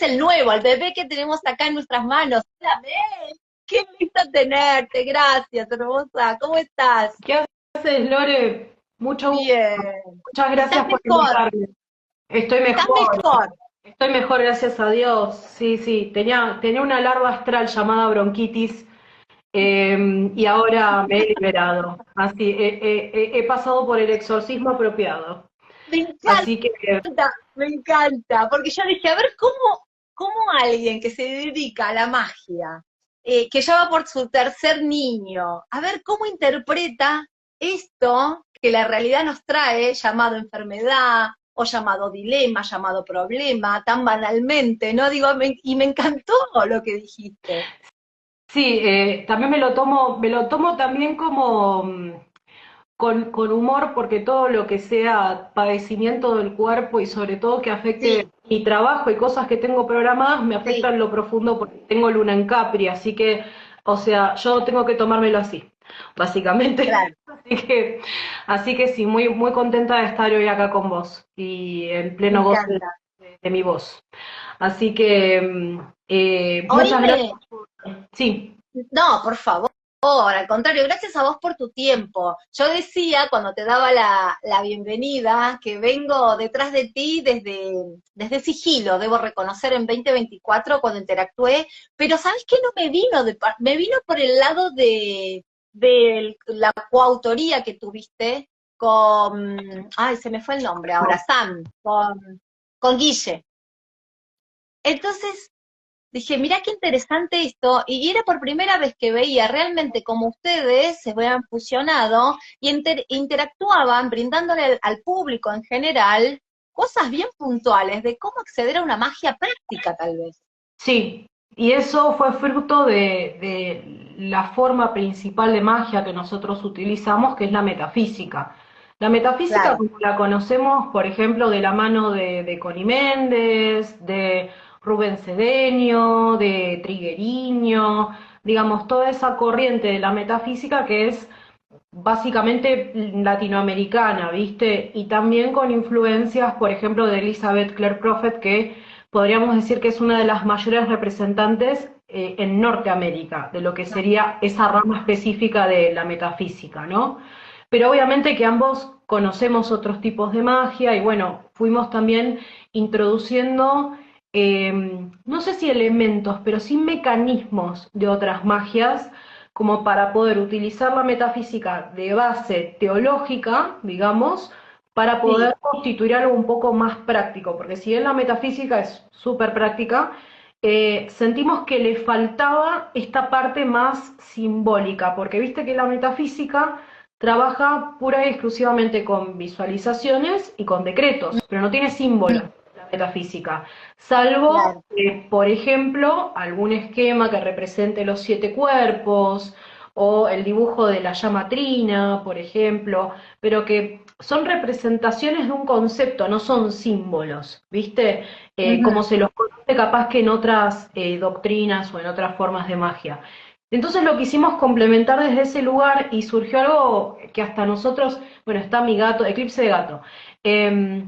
el nuevo, el bebé que tenemos acá en nuestras manos. Hola, Mel, qué lindo tenerte, gracias, hermosa. ¿Cómo estás? ¿Qué haces, Lore? Mucho gusto. Bien. Muchas ¿Estás gracias por mejor? invitarme. Estoy ¿Estás mejor, mejor? estoy mejor, gracias a Dios. Sí, sí, tenía una larva astral llamada bronquitis y ahora me he liberado. Así, he pasado por el exorcismo apropiado. Me encanta, Así que me encanta, porque yo dije, a ver, ¿cómo alguien que se dedica a la magia, que ya va por su tercer niño, a ver cómo interpreta esto que la realidad nos trae, llamado enfermedad, o llamado dilema, llamado problema, tan banalmente, ¿no? Digo, y me encantó lo que dijiste. sí, también me lo tomo también como con humor, porque todo lo que sea padecimiento del cuerpo y sobre todo que afecte Sí, mi trabajo y cosas que tengo programadas, me sí, afectan en lo profundo porque tengo luna en Capri, así que, o sea, yo tengo que tomármelo así, básicamente. claro, Así que sí, muy, muy contenta de estar hoy acá con vos y en me pleno goce encanta. de mi voz. Así que muchas Oíme, gracias. Sí, no, por favor, al contrario, gracias a vos por tu tiempo. Yo decía cuando te daba la bienvenida que vengo detrás de ti desde sigilo, debo reconocer, en 2024 cuando interactué, pero ¿sabes qué? No me vino me vino por el lado de la coautoría que tuviste ay, se me fue el nombre ahora, Sam, con Guille. Entonces, dije, mira qué interesante esto, y era por primera vez que veía realmente cómo ustedes se habían fusionado y interactuaban brindándole al público en general cosas bien puntuales de cómo acceder a una magia práctica, tal vez. sí, y eso fue fruto de la forma principal de magia que nosotros utilizamos, que es la metafísica. La metafísica, Claro. como la conocemos, por ejemplo, de la mano de Connie Méndez, de Rubén Cedeño, de Trigueriño, digamos, toda esa corriente de la metafísica que es básicamente latinoamericana, ¿viste? Y también con influencias, por ejemplo, de Elizabeth Clare Prophet, que podríamos decir que es una de las mayores representantes en Norteamérica, de lo que sería esa rama específica de la metafísica, ¿no? Pero obviamente que ambos conocemos otros tipos de magia y bueno, fuimos también introduciendo, no sé si elementos, pero sí mecanismos de otras magias como para poder utilizar la metafísica de base teológica, digamos, para Sí. poder constituir algo un poco más práctico, porque si bien la metafísica es súper práctica, sentimos que le faltaba esta parte más simbólica, porque viste que la metafísica trabaja pura y exclusivamente con visualizaciones y con decretos, pero no tiene símbolos la metafísica, salvo, Claro. por ejemplo, algún esquema que represente los 7 cuerpos o el dibujo de la llama trina, por ejemplo, pero que son representaciones de un concepto, no son símbolos, ¿viste? Como Ujú. se los conoce capaz que en otras doctrinas o en otras formas de magia. Entonces lo quisimos complementar desde ese lugar y surgió algo que hasta nosotros, bueno, está mi gato, Eclipse de Gato, eh,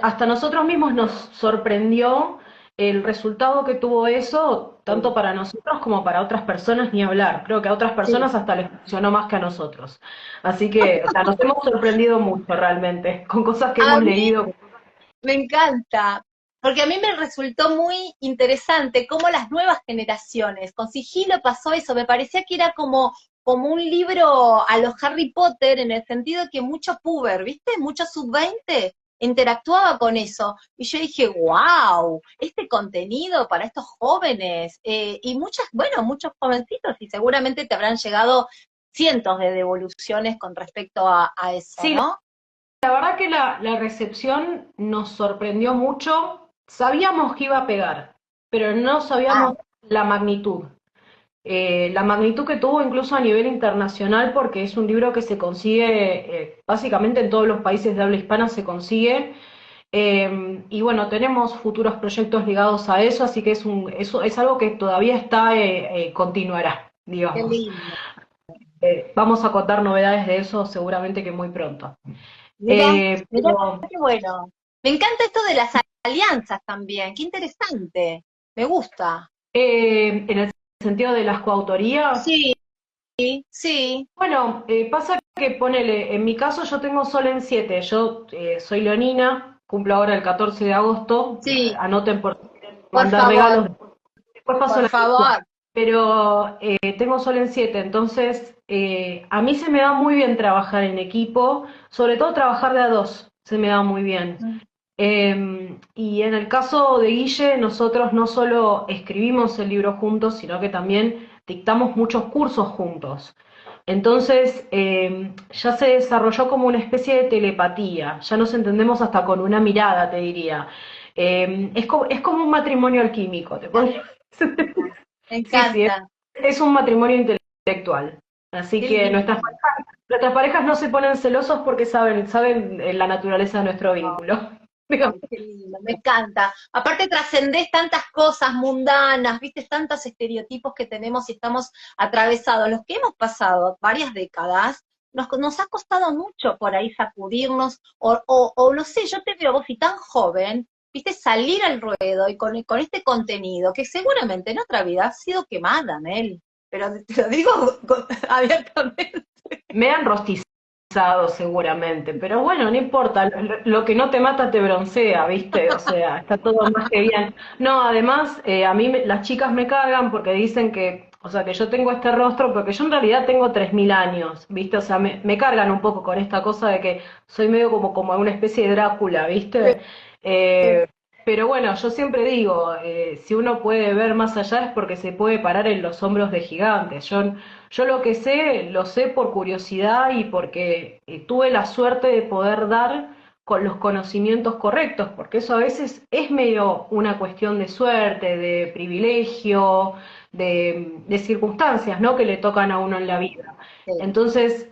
hasta nosotros mismos nos sorprendió el resultado que tuvo eso, tanto Sí. para nosotros como para otras personas, ni hablar. Creo que a otras Sí. personas hasta les funcionó más que a nosotros. Así que, o sea, nos hemos sorprendido mucho realmente, con cosas que A hemos mí leído. me encanta, porque a mí me resultó muy interesante cómo las nuevas generaciones, con sigilo pasó eso, me parecía que era como un libro a los Harry Potter, en el sentido que mucho puber, ¿viste? Mucho sub-20 interactuaba con eso. Y yo dije, wow, este contenido para estos jóvenes, y bueno, muchos jovencitos, y seguramente te habrán llegado cientos de devoluciones con respecto a eso, Sí, ¿no? la verdad que la recepción nos sorprendió mucho. Sabíamos que iba a pegar, pero no Ah, sabíamos la magnitud. La magnitud que tuvo incluso a nivel internacional, porque es un libro que se consigue básicamente en todos los países de habla hispana se consigue. Y bueno, tenemos futuros proyectos ligados a eso, así que eso es algo que todavía continuará, qué digamos. lindo. Vamos a contar novedades de eso seguramente que muy pronto. Mira, Eh, mira pero qué bueno. Me encanta esto de las alianzas también, qué interesante, me gusta. En el sentido de las coautorías, Sí, sí, bueno, pasa que ponele, en mi caso yo tengo Sol en 7, yo soy leonina, cumplo ahora el 14 de agosto, sí, anoten por por mandar favor, regalos, después paso por la fecha, favor. pero tengo Sol en 7, entonces a mí se me da muy bien trabajar en equipo, sobre todo trabajar de a dos, se me da muy bien. Y en el caso de Guille, nosotros no solo escribimos el libro juntos, sino que también dictamos muchos cursos juntos. Entonces, ya se desarrolló como una especie de telepatía, ya nos entendemos hasta con una mirada, te diría. Es como un matrimonio alquímico, ¿te podría decir? Me Sí, sí, encanta, es un matrimonio intelectual. Así qué que lindo. nuestras parejas no se ponen celosos porque saben la naturaleza de nuestro vínculo. Digamos. Ay, qué lindo, me encanta. Aparte trascendés tantas cosas mundanas, viste, tantos estereotipos que tenemos y estamos atravesados. Los que hemos pasado varias décadas, nos ha costado mucho por ahí sacudirnos, o no sé, yo te veo vos y tan joven, viste, salir al ruedo y con este contenido, que seguramente en otra vida has sido quemada, Mel. Pero te lo digo abiertamente. Me han rostizado seguramente, pero bueno, no importa, lo que no te mata te broncea, ¿viste? O sea, está todo más que bien. No, además, a mí las chicas me cargan porque dicen que, o sea, que yo tengo este rostro, porque yo en realidad tengo 3000 años, ¿viste? O sea, me cargan un poco con esta cosa de que soy medio como una especie de Drácula, ¿viste? Eh, pero bueno, yo siempre digo, si uno puede ver más allá es porque se puede parar en los hombros de gigantes. Yo lo que sé, lo sé por curiosidad y porque tuve la suerte de poder dar con los conocimientos correctos, porque eso a veces es medio una cuestión de suerte, de privilegio, de circunstancias, ¿no? Que le tocan a uno en la vida. Sí, Entonces,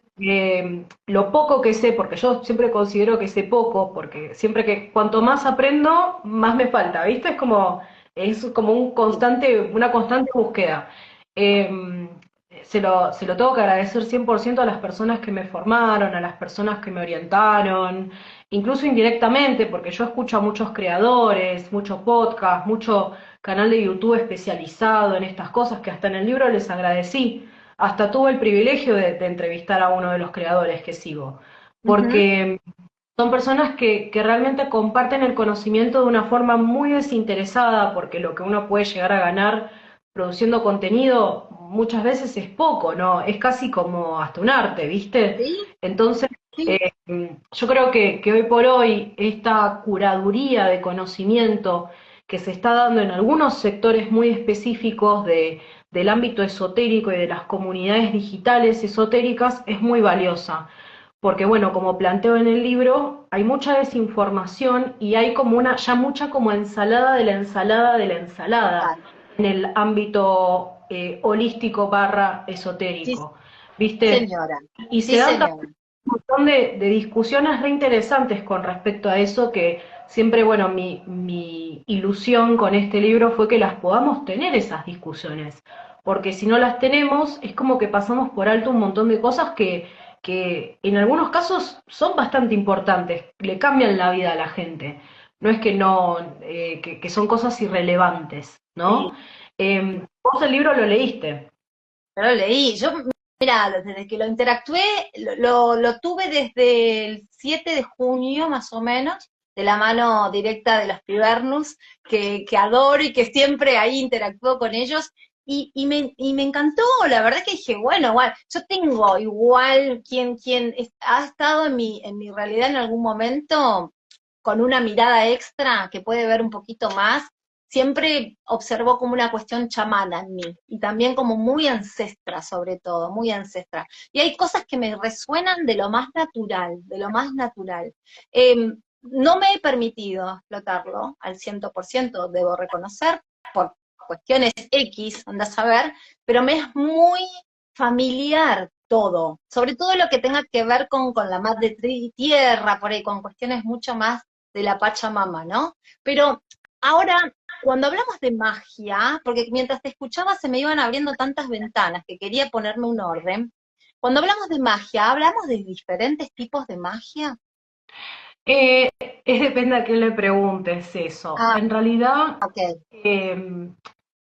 lo poco que sé, porque yo siempre considero que sé poco, porque siempre que cuanto más aprendo, más me falta, ¿viste? Es como una constante búsqueda. Eh, se lo tengo que agradecer 100% a las personas que me formaron, a las personas que me orientaron, incluso indirectamente, porque yo escucho a muchos creadores, mucho podcast, mucho canal de YouTube especializado en estas cosas que hasta en el libro les agradecí. Hasta tuve el privilegio de entrevistar a uno de los creadores que sigo, ujú, porque son personas que realmente comparten el conocimiento de una forma muy desinteresada, porque lo que uno puede llegar a ganar produciendo contenido muchas veces es poco, ¿no? Es casi como hasta un arte, ¿viste? sí, Entonces, sí, yo creo que hoy por hoy esta curaduría de conocimiento que se está dando en algunos sectores muy específicos del ámbito esotérico y de las comunidades digitales esotéricas es muy valiosa. Porque bueno, como planteo en el libro, hay mucha desinformación y hay como ya mucha como ensalada de la ensalada de la ensalada total. en el ámbito holístico barra Sí, esotérico, ¿viste? señora. Y Sí, se dan también señora. un montón de discusiones re interesantes con respecto a eso, que siempre, bueno, mi ilusión con este libro fue que las podamos tener esas discusiones, porque si no las tenemos, es como que pasamos por alto un montón de cosas que en algunos casos son bastante importantes, le cambian la vida a la gente. No es que no, que son cosas irrelevantes, Sí, ¿no? Vos el libro lo leíste. pero lo leí. Yo, mira, desde que lo interactué, lo tuve desde el 7 de junio, más o menos, de la mano directa de los Pibernus, que adoro y que siempre ahí interactúo con ellos. Y me encantó, la verdad que dije, bueno, igual, yo tengo igual ha estado en mi realidad en algún momento con una mirada extra que puede ver un poquito más, siempre observó como una cuestión chamana en mí, y también como muy ancestra, sobre todo, muy ancestra. Y hay cosas que me resuenan de lo más natural, de lo más natural. No me he permitido explotarlo al 100%, debo reconocer, por cuestiones X, andás a ver, pero me es muy familiar todo, sobre todo lo que tenga que ver con la madre tierra, por ahí, con cuestiones mucho más de la Pachamama, ¿no? Pero ahora, cuando hablamos de magia, porque mientras te escuchaba se me iban abriendo tantas ventanas que quería ponerme un orden, cuando hablamos de magia, ¿hablamos de diferentes tipos de magia? Depende a quién le preguntes eso. Ah, En realidad, ok. eh,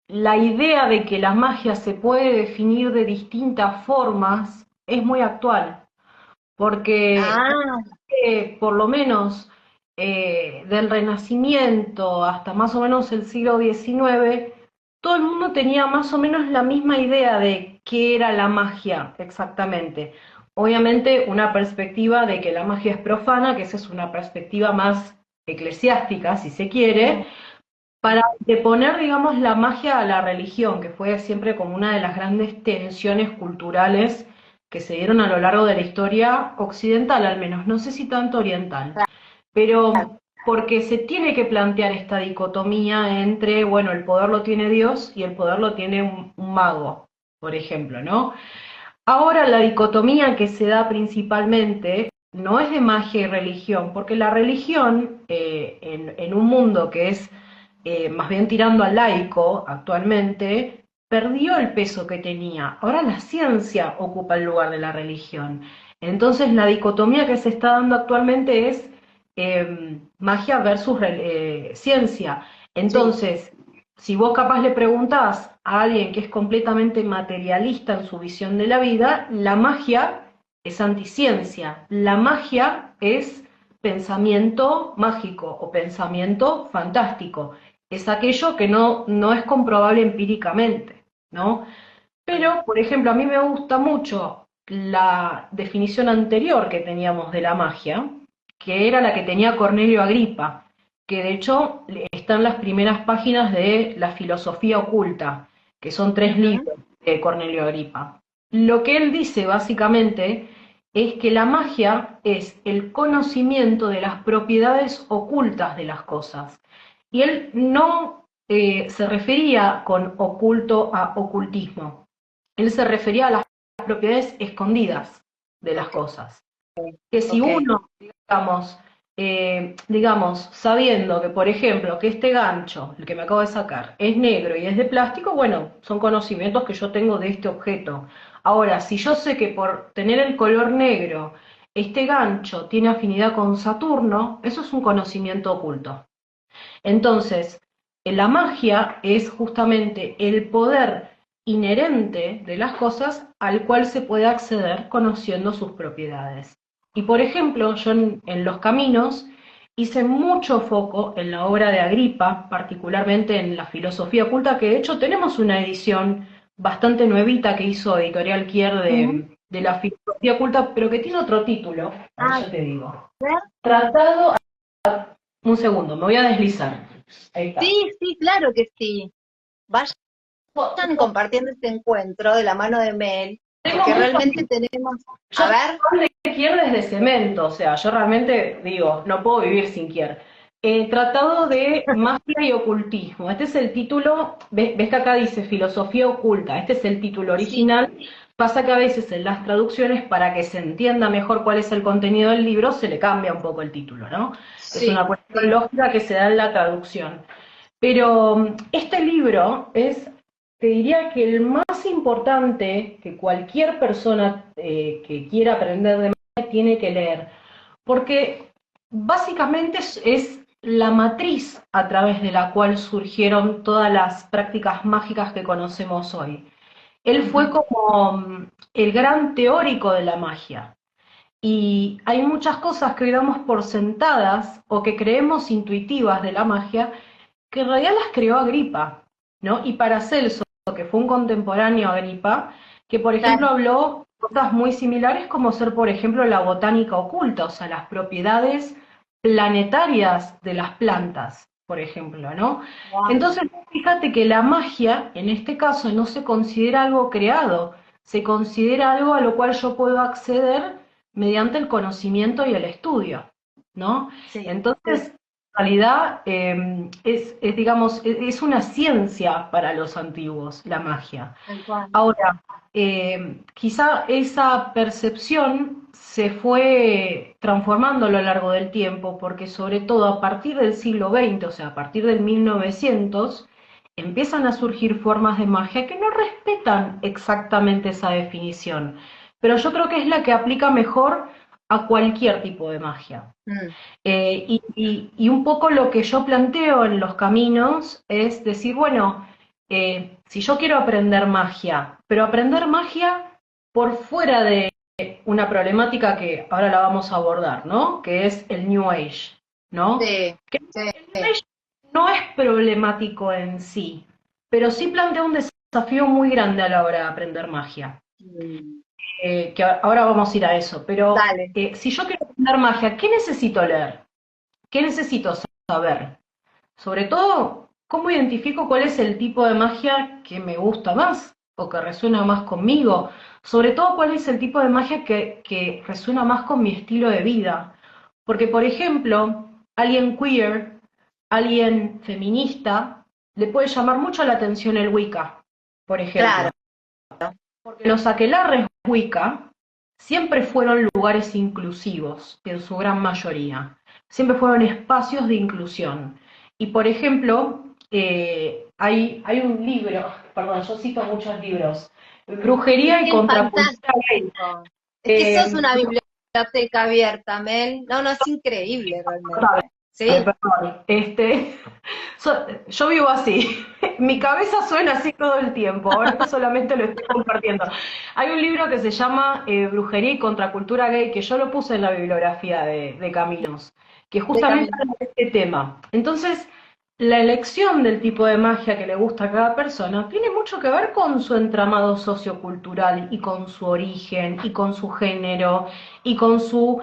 la idea de que la magia se puede definir de distintas formas es muy actual, porque Ah, por lo menos del Renacimiento hasta más o menos el siglo XIX, todo el mundo tenía más o menos la misma idea de qué era la magia exactamente. Obviamente una perspectiva de que la magia es profana, que esa es una perspectiva más eclesiástica, si se quiere, mm, para anteponer, digamos, la magia a la religión, que fue siempre como una de las grandes tensiones culturales que se dieron a lo largo de la historia occidental, al menos, no sé si tanto oriental, pero porque se tiene que plantear esta dicotomía entre, bueno, el poder lo tiene Dios y el poder lo tiene un mago, por ejemplo, ¿no? Ahora la dicotomía que se da principalmente no es de magia y religión, porque la religión, en un mundo que es más bien tirando al laico actualmente, perdió el peso que tenía. Ahora la ciencia ocupa el lugar de la religión. Entonces la dicotomía que se está dando actualmente es magia versus ciencia. sí, Entonces, si vos capaz le preguntás a alguien que es completamente materialista en su visión de la vida, la magia es anticiencia. La magia es pensamiento mágico o pensamiento fantástico. Es aquello que no es comprobable empíricamente, ¿no? Pero, por ejemplo, a mí me gusta mucho la definición anterior que teníamos de la magia, que era la que tenía Cornelio Agripa, que de hecho está en las primeras páginas de La filosofía oculta, que son 3 libros de Cornelio Agripa. Lo que él dice básicamente es que la magia es el conocimiento de las propiedades ocultas de las cosas. Y él no se refería con oculto a ocultismo, él se refería a las propiedades escondidas de las ok, cosas. Que si ok. uno, digamos, sabiendo que, por ejemplo, que este gancho, el que me acabo de sacar, es negro y es de plástico, bueno, son conocimientos que yo tengo de este objeto. Ahora, si yo sé que por tener el color negro, este gancho tiene afinidad con Saturno, eso es un conocimiento oculto. Entonces, la magia es justamente el poder inherente de las cosas al cual se puede acceder conociendo sus propiedades. Y por ejemplo, yo en Los Caminos hice mucho foco en la obra de Agripa, particularmente en la filosofía oculta, que de hecho tenemos una edición bastante nuevita que hizo Editorial Kier Ujú. de la filosofía oculta, pero que tiene otro título, ahí Ah, ya te digo. ¿ver? Tratado, un segundo, me voy a deslizar. Ahí está. Sí, sí, claro que sí. Vayan compartiendo este encuentro de la mano de Mel, Tengo porque mucho, realmente tenemos, yo a soy ver, fan de Kier desde cemento, o sea, yo realmente digo, no puedo vivir sin Kier. Tratado de magia y ocultismo. Este es el título, ves que acá dice filosofía oculta, este es el título sí, original. Pasa que a veces en las traducciones, para que se entienda mejor cuál es el contenido del libro, se le cambia un poco el título, ¿no? Es una sí, cuestión sí. lógica que se da en la traducción. Pero este libro es, te diría que el más importante que cualquier persona que quiera aprender de magia tiene que leer, porque básicamente es la matriz a través de la cual surgieron todas las prácticas mágicas que conocemos hoy. Él fue Ujú. como el gran teórico de la magia. Y hay muchas cosas que hoy damos por sentadas o que creemos intuitivas de la magia que en realidad las creó Agripa, ¿no? Y Paracelso, que fue un contemporáneo a Agripa, que por ejemplo Claro, habló cosas muy similares como ser, por ejemplo, la botánica oculta, o sea, las propiedades planetarias de las plantas, por ejemplo, ¿no? wow, Entonces, fíjate que la magia, en este caso, no se considera algo creado, se considera algo a lo cual yo puedo acceder mediante el conocimiento y el estudio, ¿no? sí, Entonces, sí, en realidad, digamos, es una ciencia para los antiguos, la magia. tal cual. Ahora, quizá esa percepción se fue transformando a lo largo del tiempo, porque sobre todo a partir del siglo XX, o sea, a partir del 1900, empiezan a surgir formas de magia que no respetan exactamente esa definición, pero yo creo que es la que aplica mejor a cualquier tipo de magia. Mm, Y un poco lo que yo planteo en los caminos es decir, bueno, si yo quiero aprender magia, pero aprender magia por fuera de una problemática que ahora la vamos a abordar, ¿no? Que es el New Age, ¿no? sí, Que sí. el New Age no es problemático en sí, pero sí plantea un desafío muy grande a la hora de aprender magia. Mm, Que ahora vamos a ir a eso, pero dale. si yo quiero aprender magia, ¿qué necesito leer? ¿Qué necesito saber? Sobre todo, ¿cómo identifico cuál es el tipo de magia que me gusta más o que resuena más conmigo? Sobre todo, cuál es el tipo de magia que resuena más con mi estilo de vida. Porque, por ejemplo, alguien queer, alguien feminista, le puede llamar mucho la atención el Wicca, por ejemplo. Claro, Porque los aquelarres Wicca siempre fueron lugares inclusivos, en su gran mayoría. Siempre fueron espacios de inclusión. Y por ejemplo, hay un libro, perdón, yo cito muchos libros, Brujería y es Contracultura Gay. fantástico. Es que sos Eh, una biblioteca abierta, Mel. No, no, es increíble realmente. ¿Sí? Perdón, yo vivo así, mi cabeza suena así todo el tiempo, ahora solamente lo estoy compartiendo. Hay un libro que se llama Brujería y Contracultura Gay, que yo lo puse en la bibliografía de Caminos, que De justamente camino. habla de este tema. Entonces, la elección del tipo de magia que le gusta a cada persona tiene mucho que ver con su entramado sociocultural y con su origen y con su género y con su,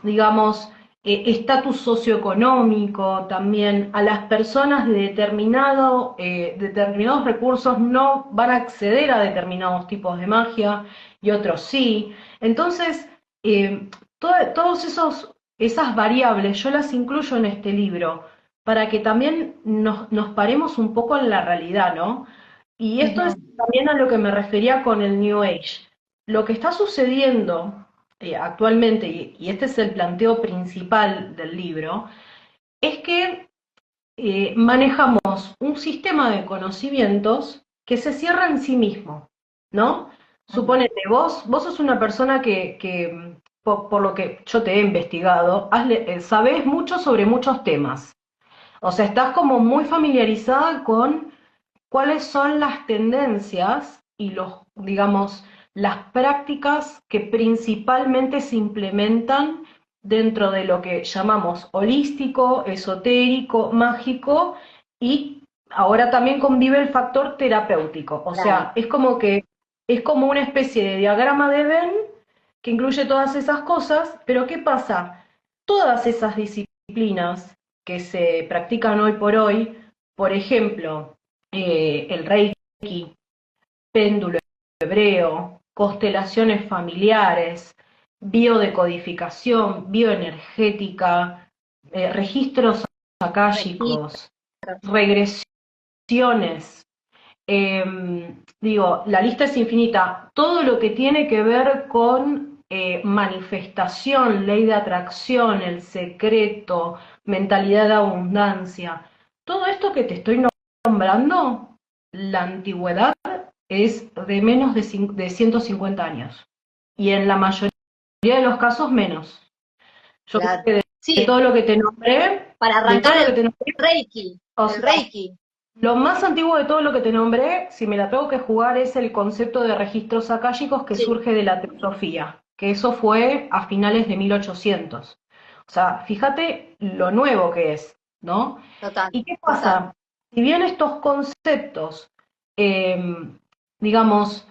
digamos, estatus socioeconómico también. A las personas de determinados recursos no van a acceder a determinados tipos de magia y otros sí. Entonces, todos esas variables yo las incluyo en este libro para que también nos paremos un poco en la realidad, ¿no? Y esto es Ujú. también a lo que me refería con el New Age. Lo que está sucediendo actualmente, y este es el planteo principal del libro, es que manejamos un sistema de conocimientos que se cierra en sí mismo, ¿no? Suponete, vos sos una persona que por lo que yo te he investigado, sabés mucho sobre muchos temas. O sea, estás como muy familiarizada con cuáles son las tendencias y digamos, las prácticas que principalmente se implementan dentro de lo que llamamos holístico, esotérico, mágico y ahora también convive el factor terapéutico. O Claro. sea, es como una especie de diagrama de Venn que incluye todas esas cosas, pero ¿qué pasa? Todas esas disciplinas que se practican hoy por hoy, por ejemplo, el Reiki, péndulo hebreo, constelaciones familiares, biodecodificación, bioenergética, registros Registro. akáshicos, regresiones. Digo, la lista es infinita. Todo lo que tiene que ver con manifestación, ley de atracción, el secreto, mentalidad de abundancia. Todo esto que te estoy nombrando, la antigüedad es de menos de 150 años. Y en la mayoría de los casos menos. Yo creo Claro. que de Sí, todo lo que te nombré, para de todo arrancar lo que el te nombré, Reiki. o El sea, Reiki. lo más antiguo de todo lo que te nombré, si me la tengo que jugar, es el concepto de registros akáshicos que Sí, surge de la teosofía, que eso fue a finales de 1800. O sea, fíjate lo nuevo que es, ¿no? total, ¿Y qué total. pasa? Si bien estos conceptos, eh, digamos,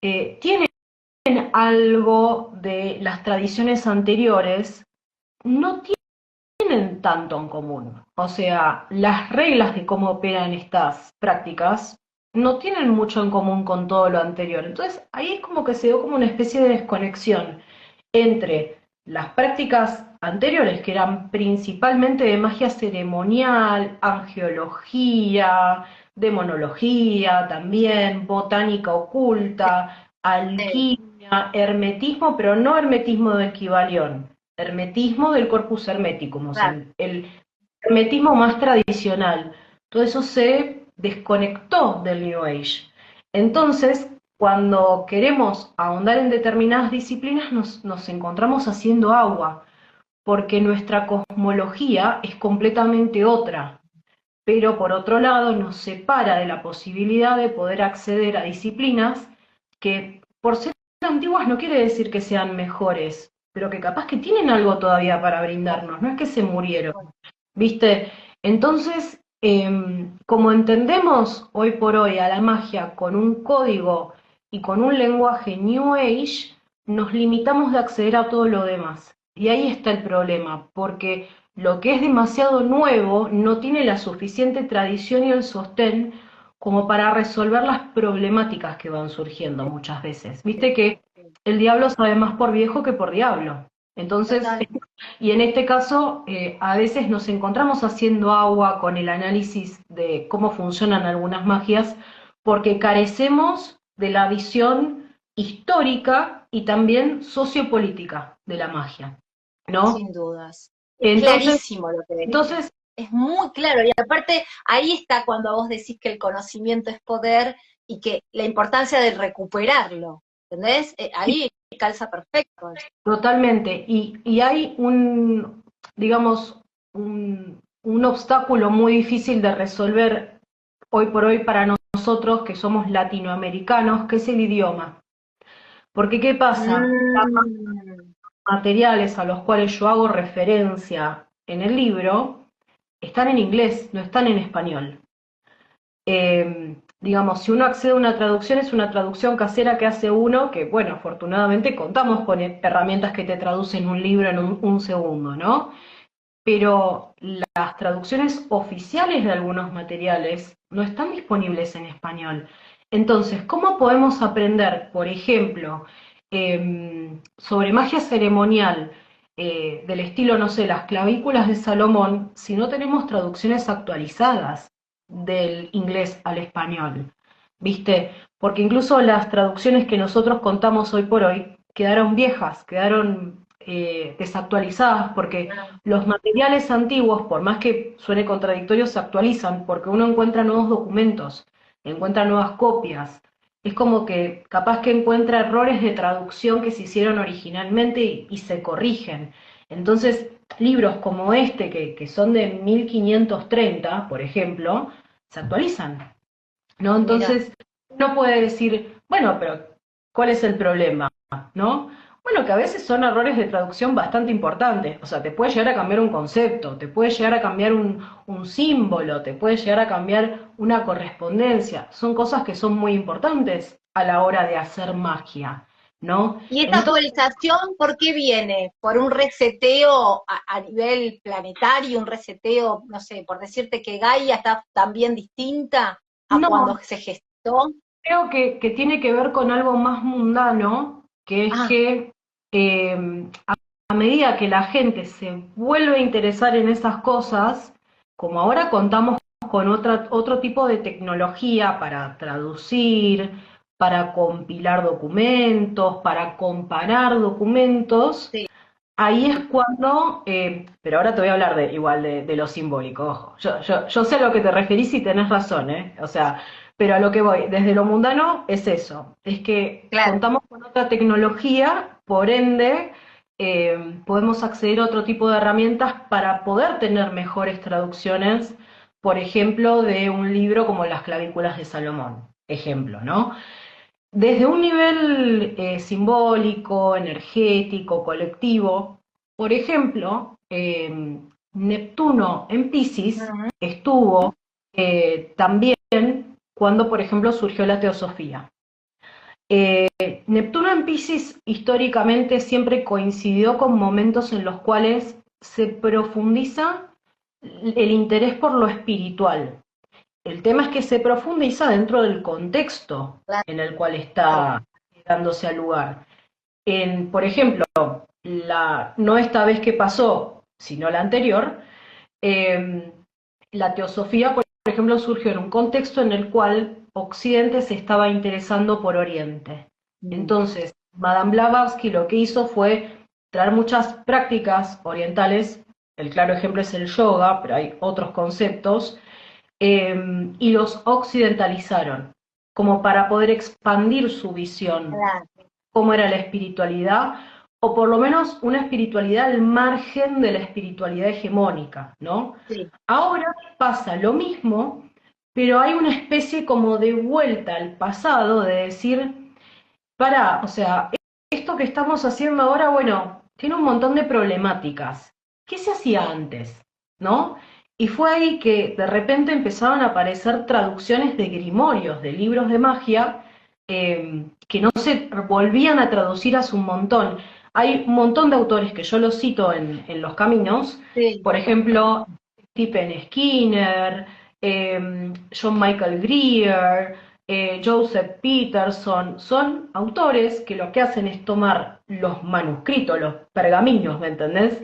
tienen algo de las tradiciones anteriores, no tienen tanto en común. O sea, las reglas de cómo operan estas prácticas no tienen mucho en común con todo lo anterior. Entonces, ahí es como que se dio como una especie de desconexión entre las prácticas anteriores, que eran principalmente de magia ceremonial, angeología, demonología también, botánica oculta, alquimia, hermetismo, pero no hermetismo de Equivalión, hermetismo del corpus hermeticum, Claro. el hermetismo más tradicional. Todo eso se desconectó del New Age. Entonces, cuando queremos ahondar en determinadas disciplinas nos encontramos haciendo agua, porque nuestra cosmología es completamente otra, pero por otro lado nos separa de la posibilidad de poder acceder a disciplinas que por ser antiguas no quiere decir que sean mejores, pero que capaz que tienen algo todavía para brindarnos, no es que se murieron, ¿viste? Entonces, como entendemos hoy por hoy a la magia con un código y con un lenguaje New Age, nos limitamos de acceder a todo lo demás. Y ahí está el problema, porque lo que es demasiado nuevo no tiene la suficiente tradición y el sostén como para resolver las problemáticas que van surgiendo muchas veces. Viste que el diablo sabe más por viejo que por diablo. Entonces, Total. y en este caso, a veces nos encontramos haciendo agua con el análisis de cómo funcionan algunas magias, porque carecemos de la visión histórica y también sociopolítica de la magia, ¿no? Sin dudas. Es Entonces, clarísimo lo que decís. entonces, Es muy claro. Y aparte, ahí está cuando vos decís que el conocimiento es poder y que la importancia de recuperarlo. ¿Entendés? Ahí calza perfecto. totalmente. Y hay digamos, un obstáculo muy difícil de resolver hoy por hoy para nosotros que somos latinoamericanos, que es el idioma. Porque, ¿qué pasa? Mm, Materiales a los cuales yo hago referencia en el libro están en inglés, no están en español. Digamos, si uno accede a una traducción, es una traducción casera que hace uno, que bueno, afortunadamente contamos con herramientas que te traducen un libro en un segundo, ¿no? Pero las traducciones oficiales de algunos materiales no están disponibles en español. Entonces, ¿cómo podemos aprender, por ejemplo, sobre magia ceremonial del estilo, no sé, las clavículas de Salomón, si no tenemos traducciones actualizadas del inglés al español? ¿Viste? Porque incluso las traducciones que nosotros contamos hoy por hoy quedaron viejas, quedaron desactualizadas, porque los materiales antiguos, por más que suene contradictorio, se actualizan porque uno encuentra nuevos documentos, encuentra nuevas copias. Es como que capaz que encuentra errores de traducción que se hicieron originalmente y se corrigen. Entonces, libros como este, que son de 1530, por ejemplo, se actualizan, ¿no? mira, Entonces, uno puede decir, bueno, pero ¿cuál es el problema? ¿No? Bueno, que a veces son errores de traducción bastante importantes. O sea, te puede llegar a cambiar un concepto, te puede llegar a cambiar un símbolo, te puede llegar a cambiar una correspondencia. Son cosas que son muy importantes a la hora de hacer magia, ¿no? ¿y esta Entonces, actualización por qué viene? ¿Por un reseteo a nivel planetario, un reseteo, no sé, por decirte que Gaia está también distinta a cuando no, se gestó? creo que tiene que ver con algo más mundano, que es Ah, que a medida que la gente se vuelve a interesar en esas cosas, como ahora contamos con otro tipo de tecnología para traducir, para compilar documentos, para comparar documentos, sí, ahí es cuando, pero ahora te voy a hablar igual de lo simbólico, ojo. Yo sé a lo que te referís y tenés razón, ¿eh? O sea, pero a lo que voy, desde lo mundano es eso, es que claro. contamos con otra tecnología, por ende, podemos acceder a otro tipo de herramientas para poder tener mejores traducciones, por ejemplo, de un libro como Las clavículas de Salomón, ejemplo, ¿no? Desde un nivel simbólico, energético, colectivo, por ejemplo, Neptuno en Piscis Ujú. estuvo también cuando, por ejemplo, surgió la teosofía. Neptuno en Piscis históricamente siempre coincidió con momentos en los cuales se profundiza el interés por lo espiritual. El tema es que se profundiza dentro del contexto Claro, en el cual está dándose al lugar. Por ejemplo, no esta vez que pasó, sino la anterior, eh, la teosofía, por ejemplo, surgió en un contexto en el cual Occidente se estaba interesando por Oriente. mm, Entonces, Madame Blavatsky lo que hizo fue traer muchas prácticas orientales, el claro ejemplo es el yoga, pero hay otros conceptos, y los occidentalizaron. como para poder expandir su visión, Claro, cómo era la espiritualidad, o por lo menos una espiritualidad al margen de la espiritualidad hegemónica, ¿no? sí. Ahora pasa lo mismo, pero hay una especie como de vuelta al pasado, de decir, para, o sea, esto que estamos haciendo ahora, bueno, tiene un montón de problemáticas. ¿Qué se hacía antes? ¿No? Y fue ahí que de repente empezaron a aparecer traducciones de grimorios, de libros de magia, que no se volvían a traducir hace un montón. Hay un montón de autores que yo los cito en Los Caminos, Sí. por ejemplo, Stephen Skinner, John Michael Greer, Joseph Peterson, son autores que lo que hacen es tomar los manuscritos, los pergaminos, ¿me entendés?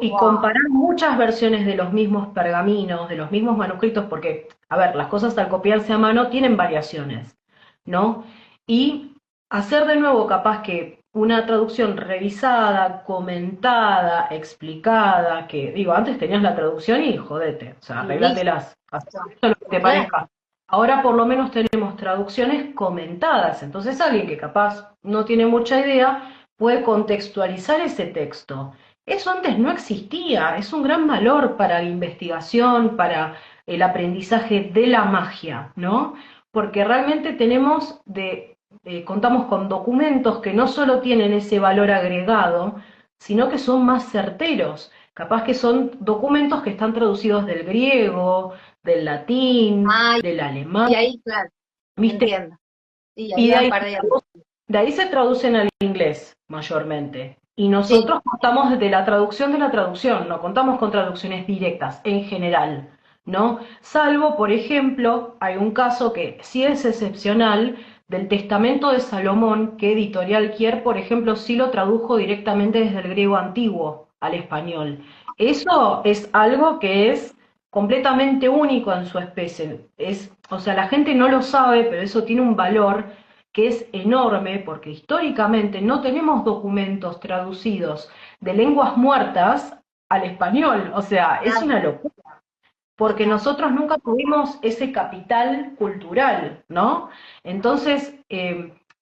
Y Wow. comparar muchas versiones de los mismos pergaminos, de los mismos manuscritos, porque, a ver, las cosas al copiarse a mano tienen variaciones, ¿no? Y hacer de nuevo capaz que una traducción revisada, comentada, explicada, que digo, antes tenías la traducción y jodete, o sea, Y listo. arreglatelas, haz lo que te Claro. parezca. Ahora por lo menos tenemos traducciones comentadas, entonces alguien que capaz no tiene mucha idea puede contextualizar ese texto. Eso antes no existía, es un gran valor para la investigación, para el aprendizaje de la magia, ¿no? Porque realmente contamos con documentos que no solo tienen ese valor agregado, sino que son más certeros. Capaz que son documentos que están traducidos del griego, del latín, Ah, del alemán, y ahí, claro, ¿viste? entiendo. Y ahí Y van perdiendo. de ahí se traducen al inglés mayormente. Y Sí. nosotros contamos desde la traducción de la traducción, no contamos con traducciones directas en general, ¿no? Salvo, por ejemplo, hay un caso que sí es excepcional del Testamento de Salomón, que Editorial Kier, por ejemplo, sí lo tradujo directamente desde el griego antiguo al español. Eso es algo que es completamente único en su especie. O sea, la gente no lo sabe, pero eso tiene un valor que es enorme porque históricamente no tenemos documentos traducidos de lenguas muertas al español, o sea, es Claro, una locura, porque total. nosotros nunca tuvimos ese capital cultural, ¿no? Entonces,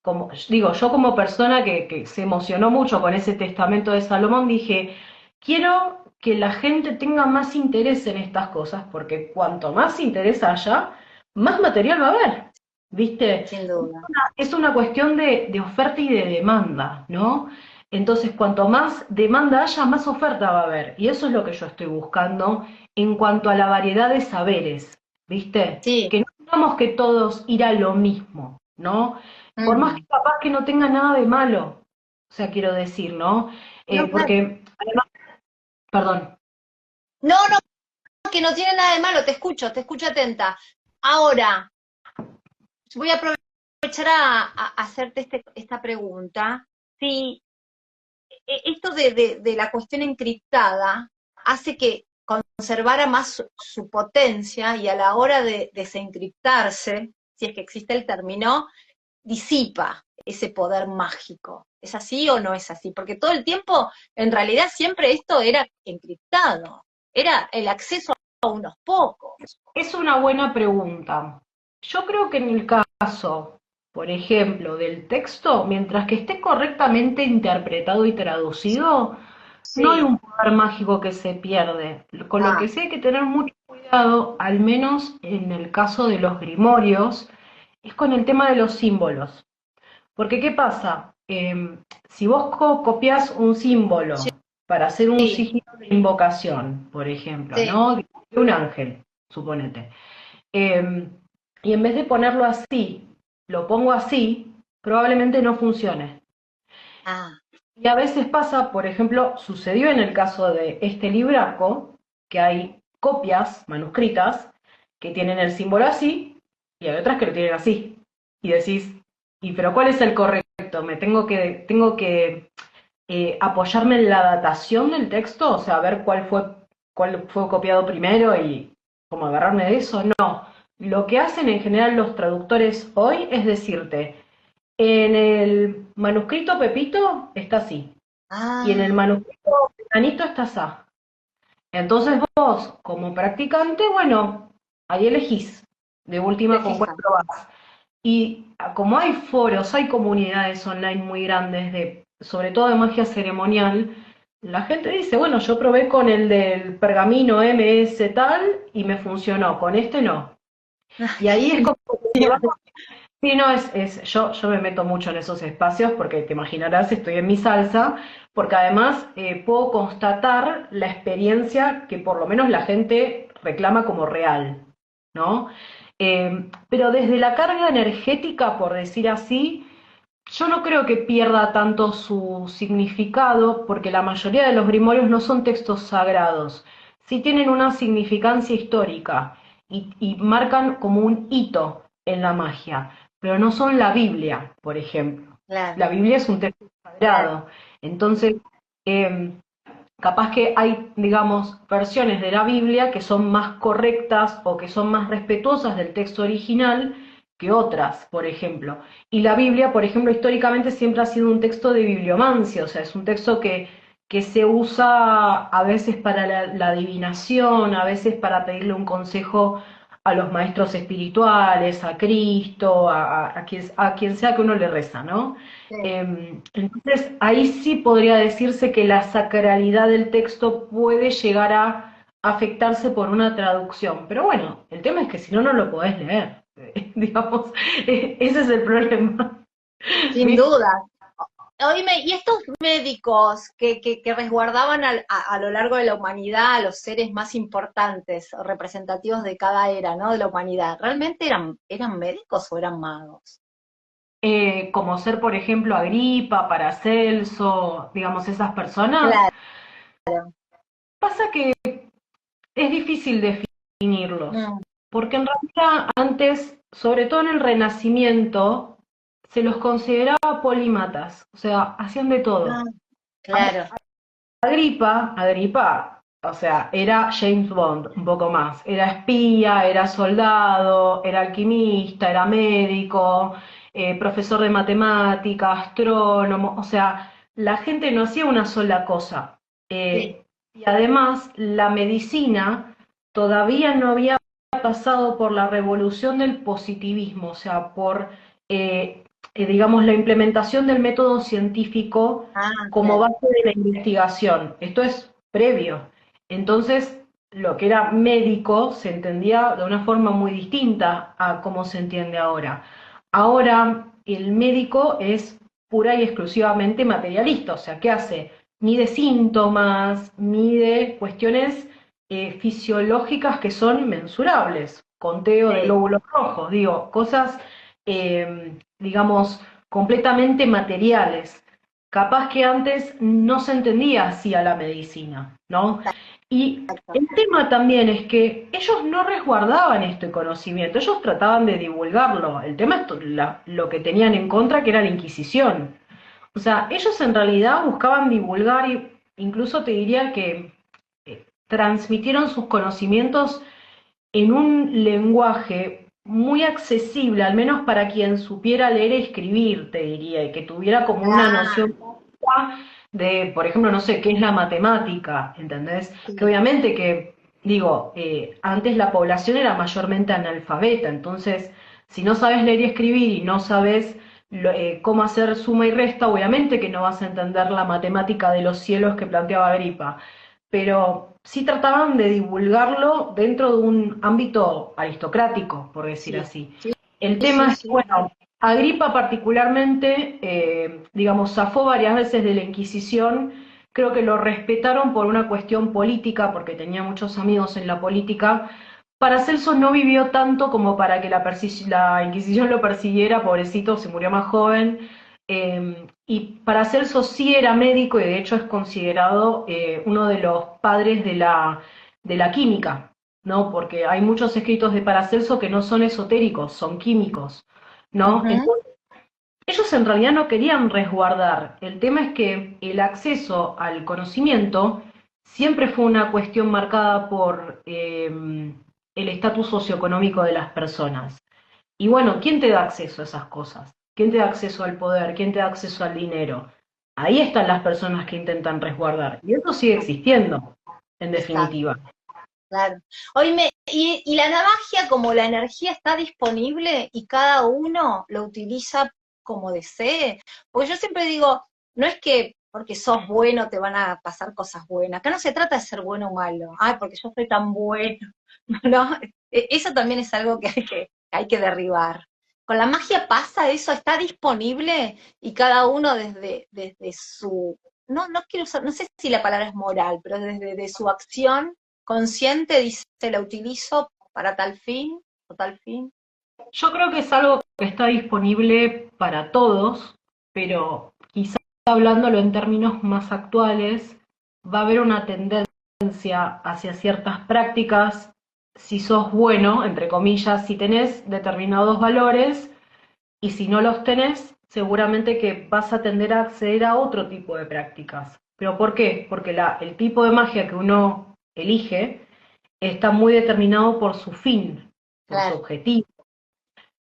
como digo, yo como persona que se emocionó mucho con ese testamento de Salomón, dije, quiero que la gente tenga más interés en estas cosas, porque cuanto más interés haya, más material va a haber, ¿viste? Sin duda. Es una cuestión de oferta y de demanda, ¿no? Entonces, cuanto más demanda haya, más oferta va a haber. Y eso es lo que yo estoy buscando en cuanto a la variedad de saberes, ¿viste? Sí. Que no tengamos que todos ir a lo mismo, ¿no? Por más que Ujú. capaz que no tenga nada de malo, o sea, quiero decir, ¿no? No, claro. Porque, además, perdón, No, no, que no tiene nada de malo, te escucho atenta. Ahora, voy a aprovechar a hacerte esta pregunta. Si esto de la cuestión encriptada hace que conservara más su potencia y a la hora de desencriptarse, si es que existe el término, disipa ese poder mágico. ¿Es así o no es así? Porque todo el tiempo, en realidad, siempre esto era encriptado, era el acceso a unos pocos. es una buena pregunta. Yo creo que en el caso, por ejemplo, del texto, mientras que esté correctamente interpretado y traducido, no hay Sí. un poder mágico que se pierde. Con lo que Ah, sí hay que tener mucho cuidado, al menos en el caso de los grimorios, es con el tema de los símbolos. Porque ¿qué pasa? Si vos copias un símbolo para hacer un sí, signo de invocación, por ejemplo, sí. ¿no? De un ángel, suponete. Eh, y en vez de ponerlo así, lo pongo así, probablemente no funcione. Ah, Y a veces pasa, por ejemplo, sucedió en el caso de este libraco, que hay copias manuscritas que tienen el símbolo así y hay otras que lo tienen así. Y decís, ¿y pero cuál es el correcto? ¿Me tengo que apoyarme en la datación del texto? O sea, ver cuál fue copiado primero y como agarrarme de eso. No. Lo que hacen en general los traductores hoy es decirte, en el manuscrito Pepito está así, y en el ah, manuscrito Anito está así. Entonces vos, como practicante, bueno, ahí elegís de te última con cuál fijas. probás. Y como hay foros, hay comunidades online muy grandes, sobre todo de magia ceremonial, la gente dice, bueno, yo probé con el del pergamino MS tal y me funcionó, con este no. Y ahí es como que sí, no, yo me meto mucho en esos espacios porque te imaginarás, estoy en mi salsa, porque además puedo constatar la experiencia que por lo menos la gente reclama como real, ¿no? Pero desde la carga energética, por decir así, yo no creo que pierda tanto su significado, porque la mayoría de los grimorios no son textos sagrados, sí tienen una significancia histórica y marcan como un hito en la magia, pero no son la Biblia, por ejemplo. Claro, La Biblia es un texto sagrado, entonces eh, capaz que hay, digamos, versiones de la Biblia que son más correctas o que son más respetuosas del texto original que otras, por ejemplo. Y la Biblia, por ejemplo, históricamente siempre ha sido un texto de bibliomancia, o sea, es un texto que se usa a veces para la adivinación, a veces para pedirle un consejo a los maestros espirituales, a Cristo, a quien sea que uno le reza, ¿no? sí. Entonces, ahí sí podría decirse que la sacralidad del texto puede llegar a afectarse por una traducción. Pero bueno, el tema es que si no, no lo podés leer. Digamos, ese es el problema. Sin ¿Viste? duda. Oíme, ¿y estos médicos que resguardaban a lo largo de la humanidad a los seres más importantes o representativos de cada era, ¿no? De la humanidad, ¿realmente eran médicos o eran magos? Como ser, por ejemplo, Agripa, Paracelso, digamos, esas personas. Claro. Pasa que es difícil definirlos, Mm, porque en realidad antes, sobre todo en el Renacimiento, se los consideraba polímatas, o sea, hacían de ah, todo. claro. Agripa, o sea, era James Bond, un poco más. Era espía, era soldado, era alquimista, era médico, profesor de matemática, astrónomo, o sea, la gente no hacía una sola cosa. Sí. Y además, la medicina todavía no había pasado por la revolución del positivismo, o sea, por, digamos, la implementación del método científico Ah, como claro. base de la investigación. Esto es previo. Entonces, lo que era médico se entendía de una forma muy distinta a cómo se entiende ahora. Ahora, el médico es pura y exclusivamente materialista, o sea, ¿qué hace? Mide síntomas, mide cuestiones fisiológicas que son mensurables, conteo de Sí. lóbulos rojos, digo, cosas, digamos, completamente materiales. Capaz que antes no se entendía así a la medicina, ¿no? Y Exacto. el tema también es que ellos no resguardaban este conocimiento, ellos trataban de divulgarlo. El tema es lo que tenían en contra, que era la Inquisición. O sea, ellos en realidad buscaban divulgar, y incluso te diría que transmitieron sus conocimientos en un lenguaje muy accesible, al menos para quien supiera leer y escribir, te diría, y que tuviera como una Ah, noción de, por ejemplo, no sé, qué es la matemática, ¿entendés? Que sí. obviamente que, digo, antes la población era mayormente analfabeta, entonces, si no sabes leer y escribir y no sabes cómo hacer suma y resta, obviamente que no vas a entender la matemática de los cielos que planteaba Agripa, pero sí trataban de divulgarlo dentro de un ámbito aristocrático, por decir Sí, así. sí, El sí, tema es que, sí. bueno, Agripa particularmente, digamos, zafó varias veces de la Inquisición, creo que lo respetaron por una cuestión política, porque tenía muchos amigos en la política. Paracelso no vivió tanto como para que la Inquisición lo persiguiera, pobrecito, se murió más joven. Y Paracelso sí era médico y de hecho es considerado uno de los padres de la química, ¿no? Porque hay muchos escritos de Paracelso que no son esotéricos, son químicos, ¿no? Ujú. Entonces, ellos en realidad no querían resguardar. El tema es que el acceso al conocimiento siempre fue una cuestión marcada por el estatus socioeconómico de las personas. Y bueno, ¿quién te da acceso a esas cosas? ¿Quién te da acceso al poder? ¿Quién te da acceso al dinero? Ahí están las personas que intentan resguardar. Y eso sigue existiendo, en Está. definitiva. Claro. Oíme, y la magia, como la energía está disponible y cada uno lo utiliza como desee, porque yo siempre digo, no es que porque sos bueno te van a pasar cosas buenas, acá no se trata de ser bueno o malo, ay, porque yo soy tan bueno, ¿no? Eso también es algo que hay que derribar. Con la magia pasa eso, está disponible y cada uno desde su, no quiero usar, no sé si la palabra es moral, pero desde de su acción consciente dice, la utilizo para tal fin o tal fin. Yo creo que es algo que está disponible para todos, pero quizás hablándolo en términos más actuales, va a haber una tendencia hacia ciertas prácticas, si sos bueno, entre comillas, si tenés determinados valores, y si no los tenés, seguramente que vas a tender a acceder a otro tipo de prácticas. ¿Pero por qué? Porque el tipo de magia que uno elige está muy determinado por su fin, por su Claro, objetivo.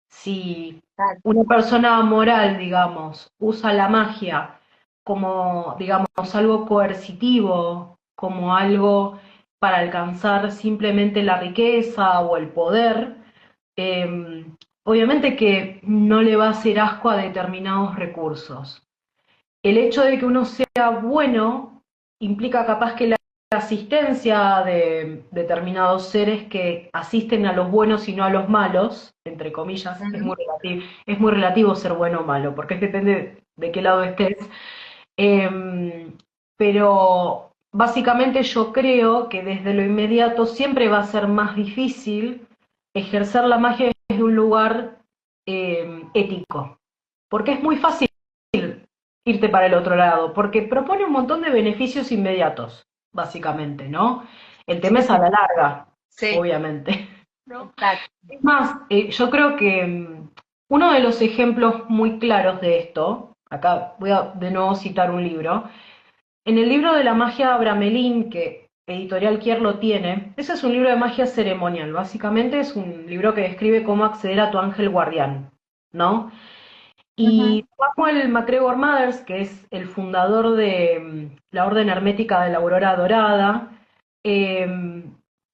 Si claro. una persona moral, digamos, usa la magia como, digamos, algo coercitivo, como algo para alcanzar simplemente la riqueza o el poder, eh, obviamente que no le va a hacer asco a determinados recursos. El hecho de que uno sea bueno implica capaz que la asistencia de determinados seres que asisten a los buenos y no a los malos, entre comillas, Ujú. es muy relativo ser bueno o malo, porque depende de qué lado estés. Eh, pero básicamente yo creo que desde lo inmediato siempre va a ser más difícil ejercer la magia desde un lugar ético, porque es muy fácil irte para el otro lado, porque propone un montón de beneficios inmediatos, básicamente, ¿no? El tema es a la larga, Sí, obviamente, ¿no? exacto. Es más, yo creo que uno de los ejemplos muy claros de esto, acá voy a de nuevo citar un libro, en el libro de la magia Abramelin, que Editorial Kier lo tiene, ese es un libro de magia ceremonial, básicamente es un libro que describe cómo acceder a tu ángel guardián, ¿no? Ujú. Y Samuel MacGregor Mathers, que es el fundador de la Orden Hermética de la Aurora Dorada, eh,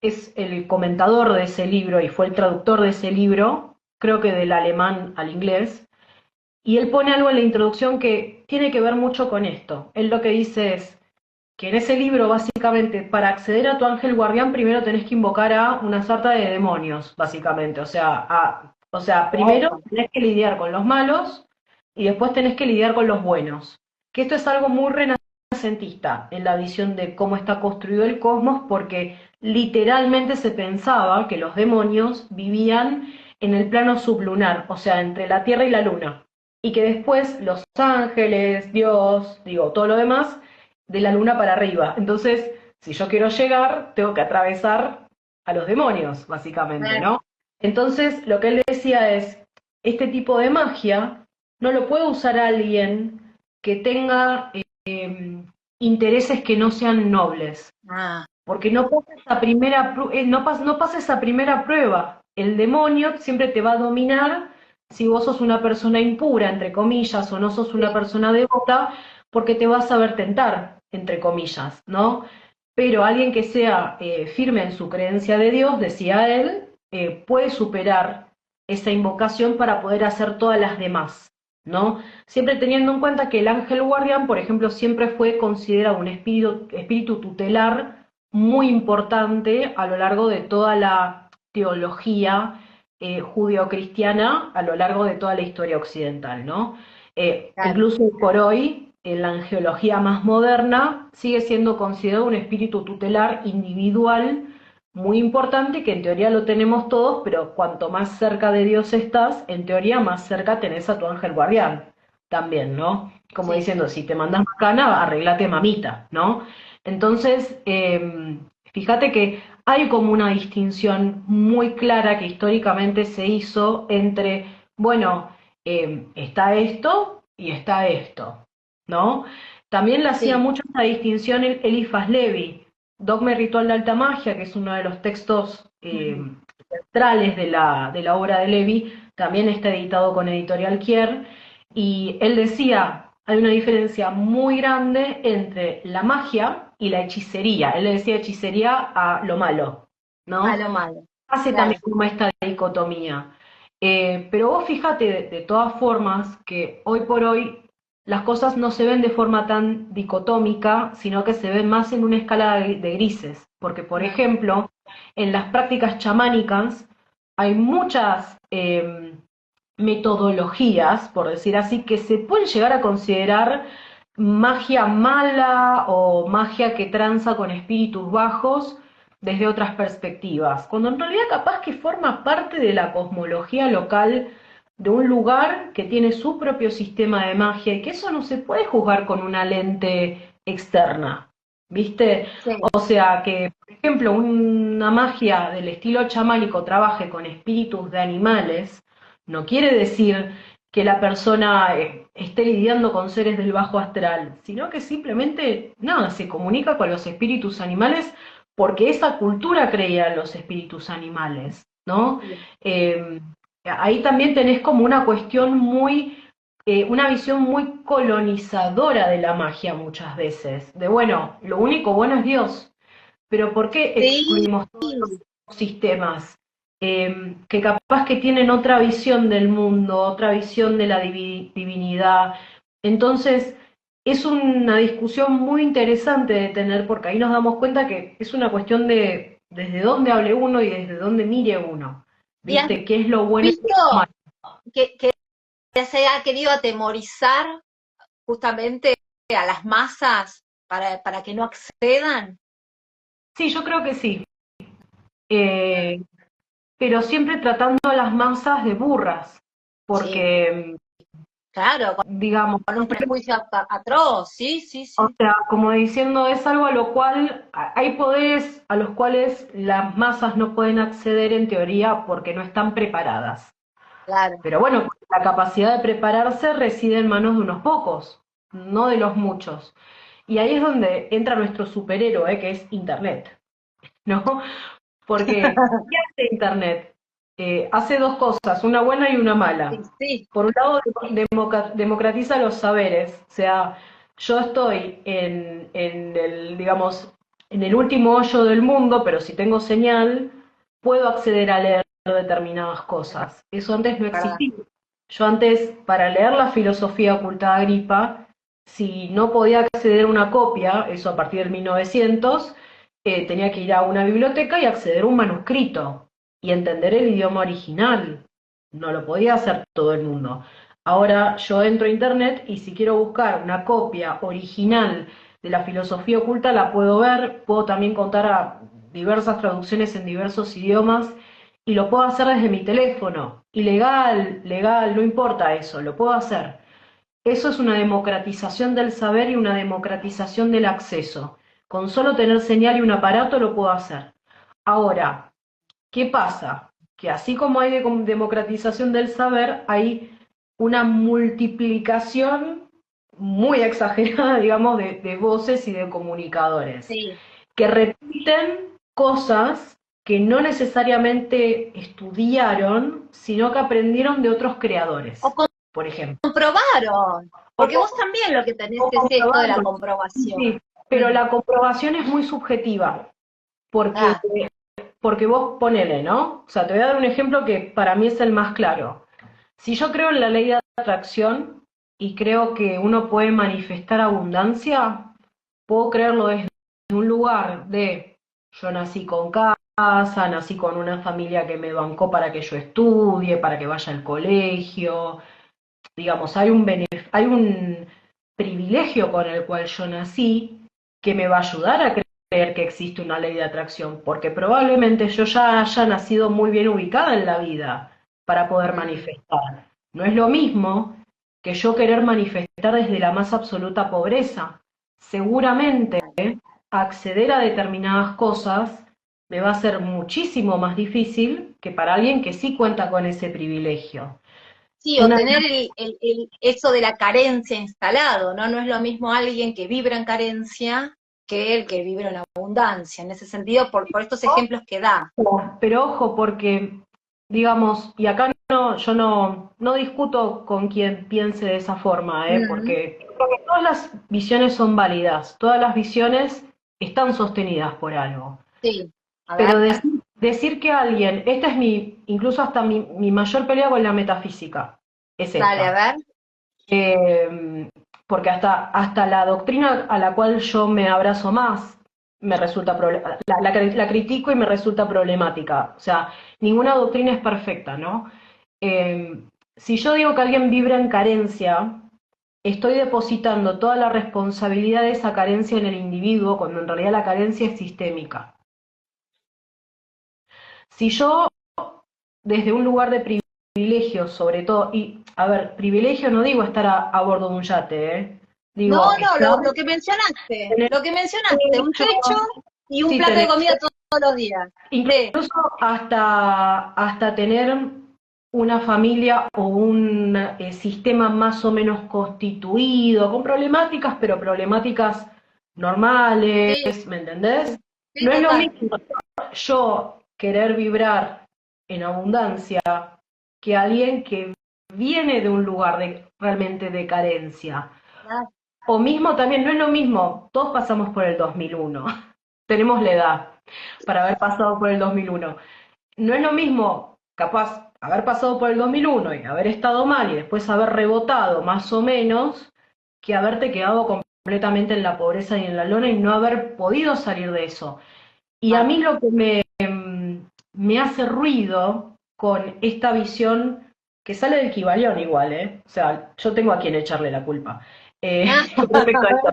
es el comentador de ese libro y fue el traductor de ese libro, creo que del alemán al inglés, y él pone algo en la introducción que tiene que ver mucho con esto. Él lo que dice es que en ese libro, básicamente, para acceder a tu ángel guardián, primero tenés que invocar a una sarta de demonios, básicamente. O sea, primero Opa. tenés que lidiar con los malos y después tenés que lidiar con los buenos. Que esto es algo muy renacentista en la visión de cómo está construido el cosmos, porque literalmente se pensaba que los demonios vivían en el plano sublunar, o sea, entre la Tierra y la Luna. Y que después los ángeles, Dios, digo, todo lo demás, de la luna para arriba. Entonces, si yo quiero llegar, tengo que atravesar a los demonios, básicamente, Claro, ¿no? Entonces, lo que él decía es, este tipo de magia no lo puede usar alguien que tenga intereses que no sean nobles, ah, porque no pasa esa no pasa esa primera prueba. El demonio siempre te va a dominar si vos sos una persona impura, entre comillas, o no sos una sí, persona devota, porque te vas a ver tentar, entre comillas, ¿no? Pero alguien que sea firme en su creencia de Dios, decía él, puede superar esa invocación para poder hacer todas las demás, ¿no? Siempre teniendo en cuenta que el ángel guardián, por ejemplo, siempre fue considerado un espíritu tutelar muy importante a lo largo de toda la teología judeocristiana, a lo largo de toda la historia occidental, ¿no? claro. Incluso por hoy, en la angeología más moderna, sigue siendo considerado un espíritu tutelar individual muy importante, que en teoría lo tenemos todos, pero cuanto más cerca de Dios estás, en teoría más cerca tenés a tu ángel guardián también, ¿no? Como Sí, diciendo, si te mandas macana, arreglate mamita, ¿no? Entonces, fíjate que hay como una distinción muy clara que históricamente se hizo entre, bueno, está esto y está esto, ¿no? También le hacía sí. mucho esa distinción Eliphas Levi, Dogma y Ritual de Alta Magia, que es uno de los textos Ujú. centrales de la obra de Levi, también está editado con Editorial Kier, y él decía, hay una diferencia muy grande entre la magia y la hechicería. Él le decía hechicería a lo malo, ¿no? a lo malo. Hace Claro. también como esta dicotomía. Pero vos fíjate de todas formas que hoy por hoy las cosas no se ven de forma tan dicotómica, sino que se ven más en una escala de grises. Porque, por Mm. ejemplo, en las prácticas chamánicas hay muchas metodologías, por decir así, que se pueden llegar a considerar magia mala o magia que tranza con espíritus bajos desde otras perspectivas, cuando en realidad capaz que forma parte de la cosmología local de un lugar que tiene su propio sistema de magia y que eso no se puede juzgar con una lente externa, ¿viste? Sí, O sea que, por ejemplo, una magia del estilo chamánico trabaje con espíritus de animales, no quiere decir que la persona esté lidiando con seres del bajo astral, sino que simplemente, nada, se comunica con los espíritus animales porque esa cultura creía en los espíritus animales, ¿no? sí. Eh, Ahí también tenés como una cuestión muy, una visión muy colonizadora de la magia muchas veces, de bueno, lo único bueno es Dios, pero ¿por qué Sí, excluimos todos los sistemas que capaz que tienen otra visión del mundo, otra visión de la divinidad? Entonces, es una discusión muy interesante de tener porque ahí nos damos cuenta que es una cuestión de desde dónde hable uno y desde dónde mire uno. ¿y has ¿Viste? ¿Qué es lo bueno y qué visto es lo malo? que se ha querido atemorizar justamente a las masas para que no accedan? Sí, yo creo que sí. Eh, pero siempre tratando a las masas de burras, Sí, porque, claro, digamos, con un prejuicio atroz, sí, sí, o sí, sea, como diciendo, es algo a lo cual hay poderes a los cuales las masas no pueden acceder en teoría porque no están preparadas. claro. Pero bueno, la capacidad de prepararse reside en manos de unos pocos, no de los muchos. Y ahí es donde entra nuestro superhéroe, que es Internet, ¿no? Porque, ¿qué hace Internet? Hace dos cosas, una buena y una Sí, mala. sí, Por un lado, democratiza los saberes, o sea, yo estoy en el, digamos, en el último hoyo del mundo, pero si tengo señal, puedo acceder a leer determinadas cosas. Eso antes no verdad. existía. Yo antes, para leer la filosofía oculta de Agripa, si no podía acceder a una copia, eso a partir del 1900, tenía que ir a una biblioteca y acceder a un manuscrito y entender el idioma original. No lo podía hacer todo el mundo. Ahora yo entro a internet y si quiero buscar una copia original de la filosofía oculta la puedo ver, puedo también contar a diversas traducciones en diversos idiomas y lo puedo hacer desde mi teléfono. Ilegal, legal, no importa eso, lo puedo hacer. Eso es una democratización del saber y una democratización del acceso. Con solo tener señal y un aparato lo puedo hacer. Ahora, ¿qué pasa? Que así como hay democratización del saber, hay una multiplicación muy exagerada, digamos, de voces y de comunicadores, Sí. que repiten cosas que no necesariamente estudiaron, sino que aprendieron de otros O creadores, por ejemplo. comprobaron, O, porque vos también lo que tenés o es esto de la comprobarlo. Sí, comprobación. sí, pero Mm, la comprobación es muy subjetiva, porque ah, porque vos ponele, ¿no? O sea, te voy a dar un ejemplo que para mí es el más claro. Si yo creo en la ley de atracción y creo que uno puede manifestar abundancia, puedo creerlo desde un lugar de yo nací con casa, nací con una familia que me bancó para que yo estudie, para que vaya al colegio, digamos, hay un privilegio con el cual yo nací que me va a ayudar a creer que existe una ley de atracción, porque probablemente yo ya haya nacido muy bien ubicada en la vida para poder mm, manifestar. No es lo mismo que yo querer manifestar desde la más absoluta pobreza. Seguramente acceder a determinadas cosas me va a ser muchísimo más difícil que para alguien que sí cuenta con ese privilegio. sí, o Una de tener eso de la carencia instalado, ¿no? No es lo mismo alguien que vibra en carencia que el que vibra en abundancia. En ese sentido, por estos ejemplos que da. Pero ojo, porque, digamos, y acá no, yo no discuto con quien piense de esa forma, Mm, porque creo que todas las visiones son válidas, todas las visiones están sostenidas por algo. sí, a Pero ver. decir que alguien, esta es incluso hasta mi mayor pelea con la metafísica, es Dale, a esta. ver. Porque hasta la doctrina a la cual yo me abrazo más me resulta la critico y me resulta problemática. O sea, ninguna doctrina es perfecta, ¿no? Si yo digo que alguien vibra en carencia, estoy depositando toda la responsabilidad de esa carencia en el individuo, cuando en realidad la carencia es sistémica. Si yo, desde un lugar de privilegio, sobre todo, y a ver, privilegio no digo estar a bordo de un yate, No, digo no, estar, tener lo que mencionaste, un techo, techo y un sí, plato de tener, comida todos los días. Sí, incluso hasta tener una familia o un sistema más o menos constituido, con problemáticas, pero problemáticas normales, sí, ¿me entendés? sí, No es lo total. mismo yo querer vibrar en abundancia que alguien que viene de un lugar realmente de carencia. Claro, O mismo también, no es lo mismo, todos pasamos por el 2001, tenemos la edad para haber pasado por el 2001. No es lo mismo, capaz, haber pasado por el 2001 y haber estado mal y después haber rebotado más o menos, que haberte quedado completamente en la pobreza y en la lona y no haber podido salir de eso. Y a claro. mí lo que me hace ruido con esta visión que sale del Kybalión igual, ¿eh? O sea, yo tengo a quien echarle la culpa. Respecto a esto.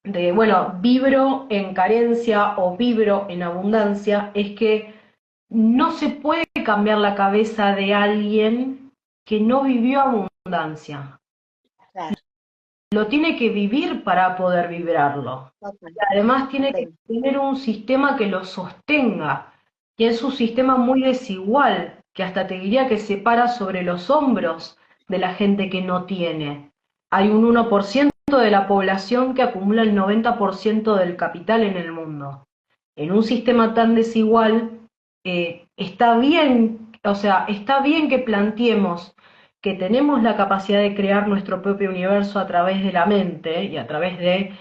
Eh, bueno, vibro en carencia o vibro en abundancia, es que no se puede cambiar la cabeza de alguien que no vivió abundancia. Claro, Lo tiene que vivir para poder vibrarlo. total, Y además tiene que sí, tener un sistema que lo sostenga. Y es un sistema muy desigual, que hasta te diría que se para sobre los hombros de la gente que no tiene. Hay un 1% de la población que acumula el 90% del capital en el mundo. En un sistema tan desigual, está bien, o sea, está bien que planteemos que tenemos la capacidad de crear nuestro propio universo a través de la mente y a través de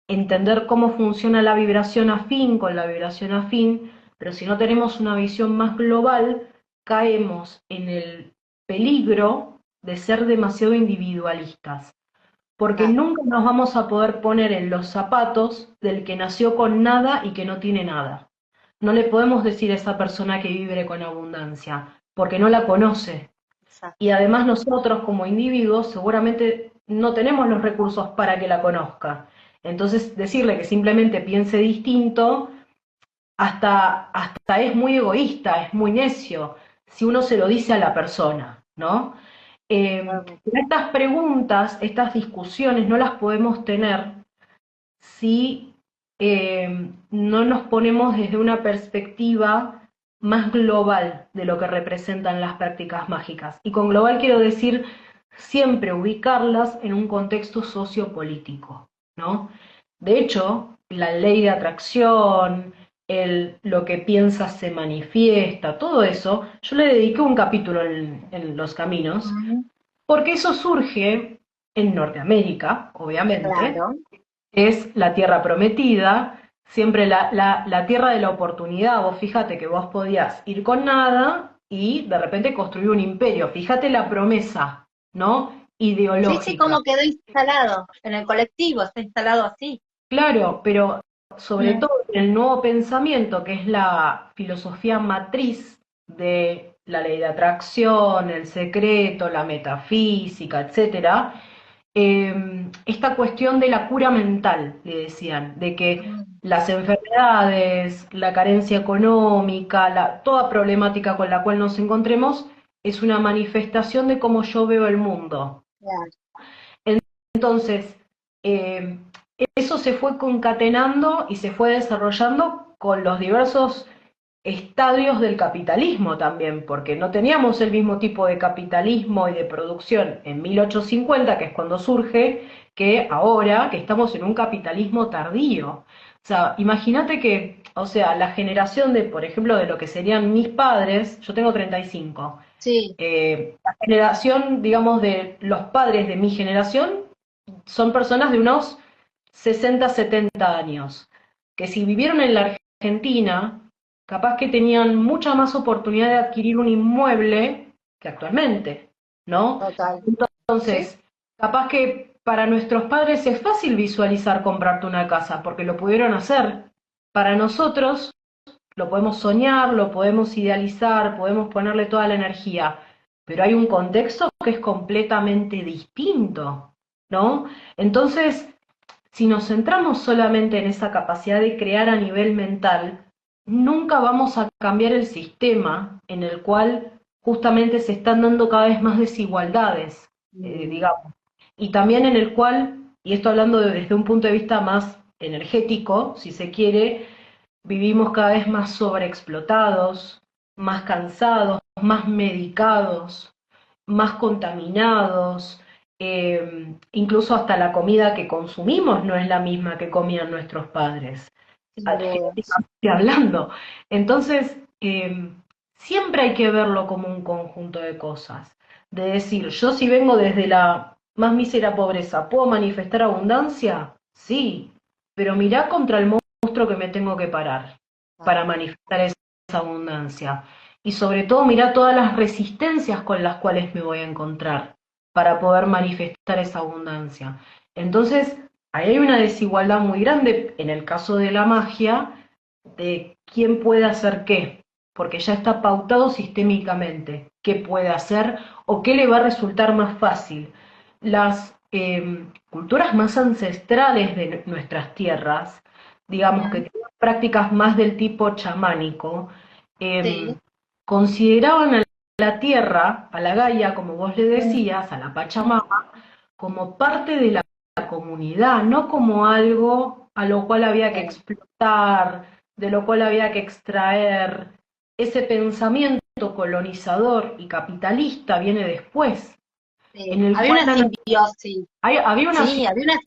entender cómo funciona la vibración afín con la vibración afín, pero si no tenemos una visión más global, caemos en el peligro de ser demasiado individualistas, porque claro, nunca nos vamos a poder poner en los zapatos del que nació con nada y que no tiene nada. No le podemos decir a esa persona que vibre con abundancia, porque no la conoce. Y exacto. además nosotros como individuos seguramente no tenemos los recursos para que la conozca. Entonces decirle que simplemente piense distinto hasta es muy egoísta, es muy necio, si uno se lo dice a la persona, ¿no? Estas preguntas, estas discusiones no las podemos tener si no nos ponemos desde una perspectiva más global de lo que representan las prácticas mágicas. Y con global quiero decir siempre ubicarlas en un contexto sociopolítico, ¿no? De hecho, la ley de atracción, lo que piensas se manifiesta, todo eso, yo le dediqué un capítulo en Los Caminos, Ujú, porque eso surge en Norteamérica, obviamente, claro. es la tierra prometida, siempre la tierra de la oportunidad. Vos fíjate que vos podías ir con nada y de repente construir un imperio. Fíjate la promesa, ¿no? Sí, sí, Ideológica. como quedó instalado en el colectivo, está instalado así. Claro, pero sobre Mm, todo en el nuevo pensamiento, que es la filosofía matriz de la ley de atracción, el secreto, la metafísica, etcétera, esta cuestión de la cura mental, le decían, de que mm, las enfermedades, la carencia económica, toda problemática con la cual nos encontremos, es una manifestación de cómo yo veo el mundo. claro, Entonces, eh, eso se fue concatenando y se fue desarrollando con los diversos estadios del capitalismo también, porque no teníamos el mismo tipo de capitalismo y de producción en 1850, que es cuando surge, que ahora, que estamos en un capitalismo tardío. O sea, imagínate que, o sea, la generación de, por ejemplo, de lo que serían mis padres, yo tengo 35, sí. la generación, digamos, de los padres de mi generación son personas de unos 60, 70 años, que si vivieron en la Argentina, capaz que tenían mucha más oportunidad de adquirir un inmueble que actualmente, ¿no? Total. ¿Sí? Entonces, capaz que para nuestros padres es fácil visualizar comprarte una casa, porque lo pudieron hacer. Para nosotros lo podemos soñar, lo podemos idealizar, podemos ponerle toda la energía, pero hay un contexto que es completamente distinto, ¿no? Entonces, si nos centramos solamente en esa capacidad de crear a nivel mental, nunca vamos a cambiar el sistema en el cual justamente se están dando cada vez más desigualdades, Mm, digamos. Y también en el cual, y esto hablando desde un punto de vista más energético, si se quiere, vivimos cada vez más sobreexplotados, más cansados, más medicados, más contaminados, incluso hasta la comida que consumimos no es la misma que comían nuestros padres, sin duda. genéticamente hablando. Entonces, siempre hay que verlo como un conjunto de cosas. De decir, yo si vengo desde la más mísera pobreza, ¿puedo manifestar abundancia? Sí, pero mirá contra el monstruo que me tengo que parar para manifestar esa abundancia. Y sobre todo, mirá todas las resistencias con las cuales me voy a encontrar para poder manifestar esa abundancia. Entonces, ahí hay una desigualdad muy grande en el caso de la magia de quién puede hacer qué, porque ya está pautado sistémicamente qué puede hacer o qué le va a resultar más fácil. Las culturas más ancestrales de nuestras tierras, digamos que Ujú. tienen prácticas más del tipo chamánico, Sí. eh, consideraban a la tierra, a la Gaia, como vos le decías, a la Pachamama, como parte de la comunidad, no como algo a lo cual había que Sí. explotar, de lo cual había que extraer. Ese pensamiento colonizador y capitalista viene después, Sí. en el Había cual una simbiosis. había una, Sí, había una